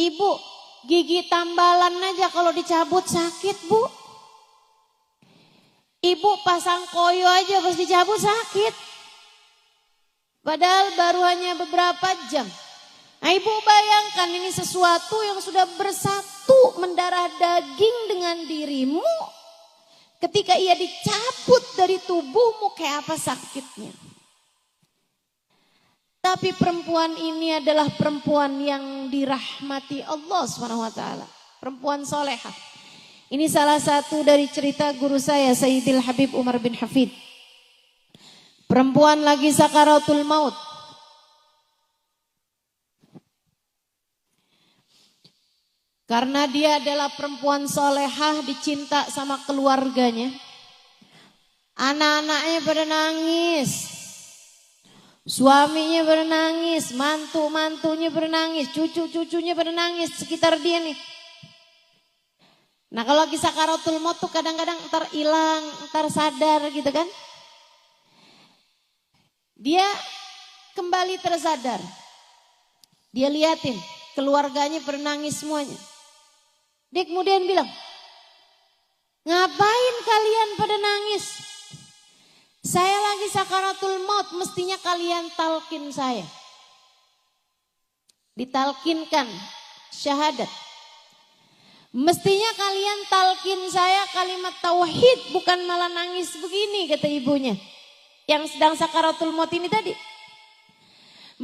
Ibu, gigi tambalan aja kalau dicabut sakit Bu. Ibu pasang koyo aja pas dicabut sakit. Padahal baru hanya beberapa jam. Nah Ibu bayangkan ini sesuatu yang sudah bersatu mendarah daging dengan dirimu. Ketika ia dicabut dari tubuhmu kayak apa sakitnya. Tapi perempuan ini adalah perempuan yang dirahmati Allah SWT. Perempuan solehah. Ini salah satu dari cerita guru saya Sayyidil Habib Umar bin Hafid. Perempuan lagi sakaratul maut. Karena dia adalah perempuan solehah, dicinta sama keluarganya. Anak-anaknya pada nangis. Suaminya pada nangis, mantu-mantunya pada nangis, cucu-cucunya pada nangis sekitar dia nih. Nah kalau lagi sakaratul maut tuh kadang-kadang ntar hilang, ntar sadar gitu kan. Dia kembali tersadar. Dia liatin keluarganya pada nangis semuanya. Dia kemudian bilang, ngapain kalian pada nangis? Saya lagi sakaratul maut, mestinya kalian talkin saya. Ditalkinkan syahadat. Mestinya kalian talkin saya kalimat tauhid, bukan malah nangis begini, kata ibunya. Yang sedang sakaratul maut ini tadi.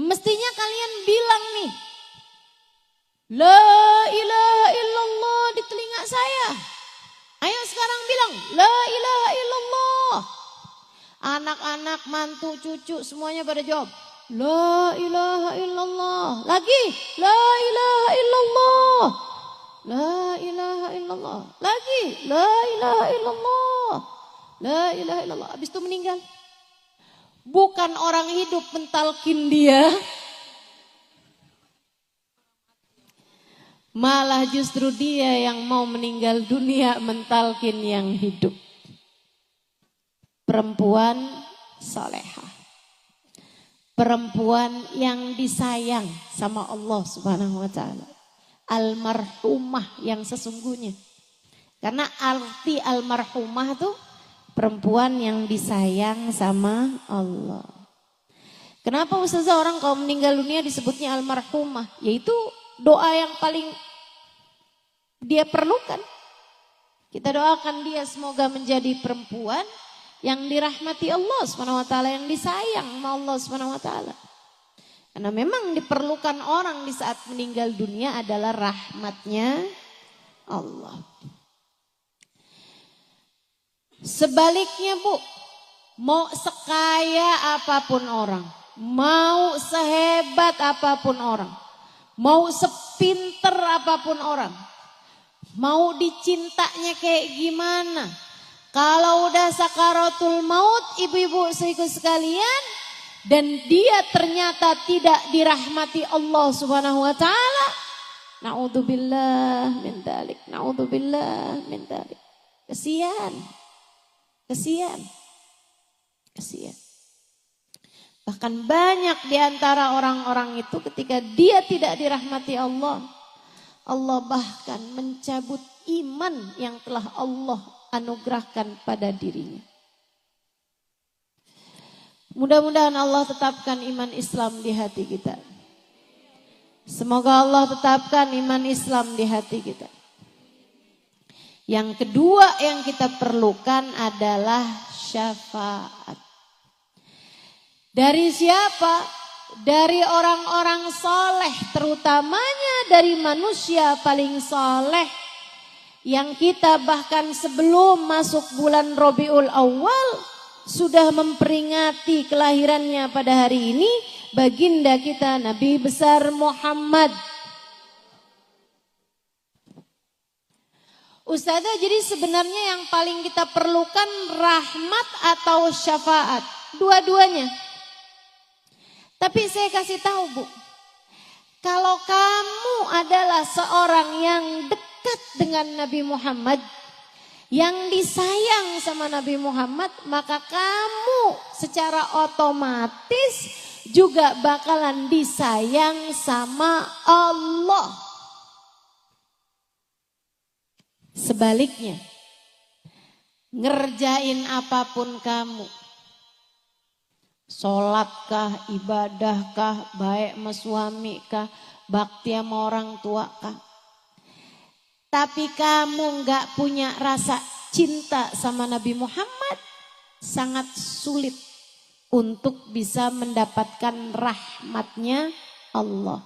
Mestinya kalian bilang nih, la ilaha illallah di telinga saya. Ayo sekarang bilang, la ilaha illallah. Anak-anak, mantu, cucu semuanya pada jawab, la ilaha illallah. Lagi, la ilaha illallah. La ilaha illallah. Lagi, la ilaha illallah. La ilaha illallah. Habis itu meninggal. Bukan orang hidup mentalkin dia. Malah justru dia yang mau meninggal dunia mentalkin yang hidup. Perempuan salehah. Perempuan yang disayang sama Allah Subhanahu wa taala. Almarhumah yang sesungguhnya. Karena arti almarhumah tuh perempuan yang disayang sama Allah. Kenapa Ustazah orang kalau meninggal dunia disebutnya almarhumah? Yaitu doa yang paling dia perlukan. Kita doakan dia semoga menjadi perempuan yang dirahmati Allah SWT, yang disayang sama Allah SWT. Karena memang diperlukan orang di saat meninggal dunia adalah rahmatnya Allah. Sebaliknya Bu, mau sekaya apapun orang, mau sehebat apapun orang, mau sepinter apapun orang, mau dicintanya kayak gimana, kalau udah sakaratul maut ibu-ibu sekalian dan dia ternyata tidak dirahmati Allah Subhanahu wa taala, naudzubillah min dzalik, naudzubillah min dzalik. Kesian. Bahkan banyak di antara orang-orang itu ketika dia tidak dirahmati Allah, Allah bahkan mencabut iman yang telah Allah anugerahkan pada dirinya. Mudah-mudahan Allah tetapkan iman Islam di hati kita. Semoga Allah tetapkan iman Islam di hati kita. Yang kedua yang kita perlukan adalah syafaat. Dari siapa? Dari orang-orang soleh, terutamanya dari manusia paling soleh. Yang kita bahkan sebelum masuk bulan Rabiul Awal sudah memperingati kelahirannya pada hari ini, baginda kita Nabi besar Muhammad. Ustazah, jadi sebenarnya yang paling kita perlukan rahmat atau syafaat? Dua-duanya. Tapi saya kasih tahu Bu, kalau kamu adalah seorang yang dekat dengan Nabi Muhammad, yang disayang sama Nabi Muhammad, maka kamu secara otomatis juga bakalan disayang sama Allah. Sebaliknya, ngerjain apapun kamu, sholatkah, ibadahkah, baik sama suami kah, bakti sama orang tua kah, tapi kamu gak punya rasa cinta sama Nabi Muhammad, sangat sulit untuk bisa mendapatkan rahmatnya Allah.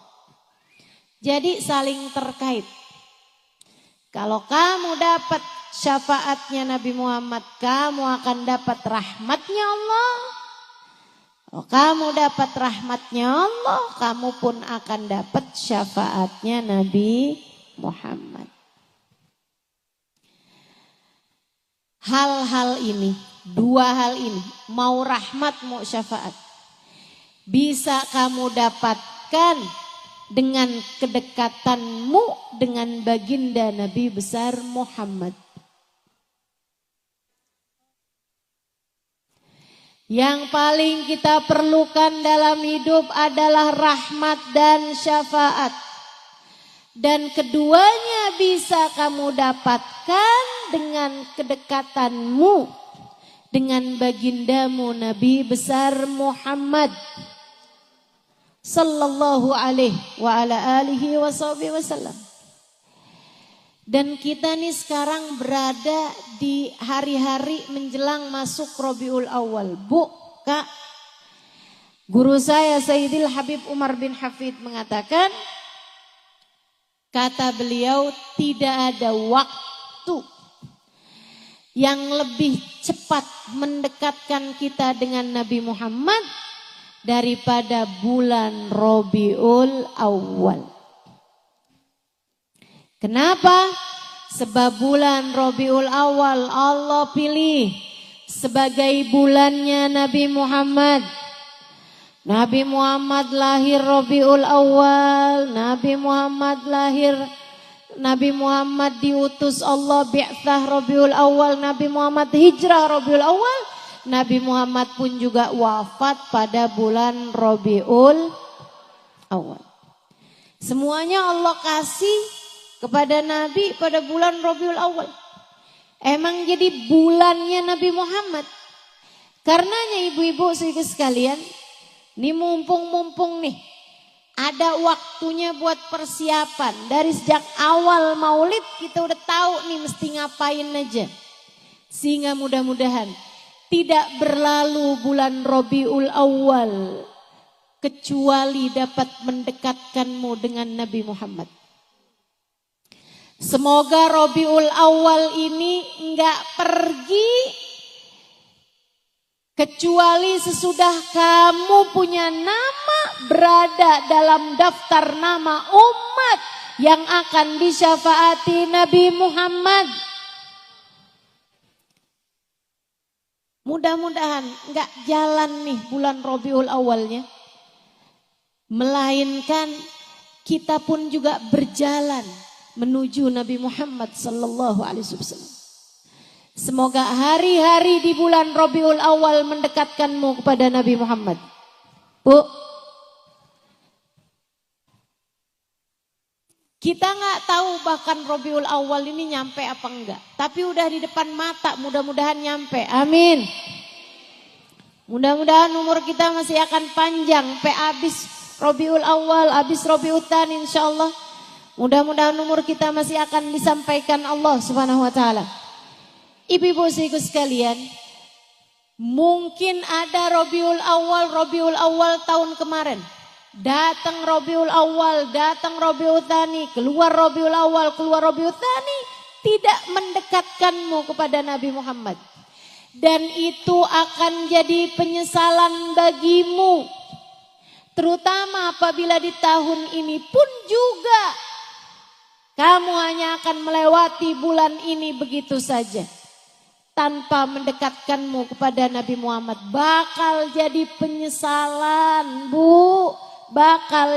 Jadi saling terkait. Kalau kamu dapat syafaatnya Nabi Muhammad, kamu akan dapat rahmatnya Allah. Kalau kamu dapat rahmatnya Allah, kamu pun akan dapat syafaatnya Nabi Muhammad. Hal-hal ini, dua hal ini, mau rahmat mau syafaat, bisa kamu dapatkan dengan kedekatanmu dengan baginda Nabi besar Muhammad. Yang paling kita perlukan dalam hidup adalah rahmat dan syafaat. Dan keduanya bisa kamu dapatkan dengan kedekatanmu dengan bagindamu Nabi besar Muhammad sallallahu alaihi wa ala alihi wasallam. Dan kita nih sekarang berada di hari-hari menjelang masuk Rabiul Awal. Bu, Kak, guru saya Sayyidil Habib Umar bin Hafid mengatakan, kata beliau, tidak ada waktu yang lebih cepat mendekatkan kita dengan Nabi Muhammad daripada bulan Rabiul Awal. Kenapa? Sebab bulan Rabiul Awal Allah pilih sebagai bulannya Nabi Muhammad. Nabi Muhammad lahir Rabiul Awal, Nabi Muhammad diutus Allah bi'tsah Rabiul Awal, Nabi Muhammad hijrah Rabiul Awal, Nabi Muhammad pun juga wafat pada bulan Rabiul Awal. Semuanya Allah kasih kepada Nabi pada bulan Rabiul Awal. Emang jadi bulannya Nabi Muhammad. Karenanya ibu-ibu sedikit sekalian, ini mumpung nih ada waktunya buat persiapan. Dari sejak awal maulid kita udah tahu nih mesti ngapain aja. Sehingga mudah-mudahan tidak berlalu bulan Rabiul Awal kecuali dapat mendekatkanmu dengan Nabi Muhammad. Semoga Rabiul Awal ini enggak pergi kecuali sesudah kamu punya nama berada dalam daftar nama umat yang akan disyafaati Nabi Muhammad. Mudah-mudahan enggak jalan nih bulan Rabiul Awalnya, melainkan kita pun juga berjalan menuju Nabi Muhammad sallallahu alaihi wasallam. Semoga hari-hari di bulan Rabiul Awal mendekatkanmu kepada Nabi Muhammad. Bu, Kita nggak tahu bahkan Rabiul Awal ini nyampe apa enggak. Tapi udah di depan mata, mudah-mudahan nyampe. Amin. Mudah-mudahan umur kita masih akan panjang. Habis Rabiul Awal, habis Rabiul Tsani insyaallah. Mudah-mudahan umur kita masih akan disampaikan Allah Subhanahu wa taala. Ibu-ibu sekalian, mungkin ada Rabiul Awal tahun kemarin. Datang Rabiul Awal, datang Rabiul Tsani, keluar Rabiul Awal, keluar Rabiul Tsani, tidak mendekatkanmu kepada Nabi Muhammad. Dan itu akan jadi penyesalan bagimu. Terutama apabila di tahun ini pun juga kamu hanya akan melewati bulan ini begitu saja. Tanpa mendekatkanmu kepada Nabi Muhammad. Bakal jadi penyesalan, Bu. Bakal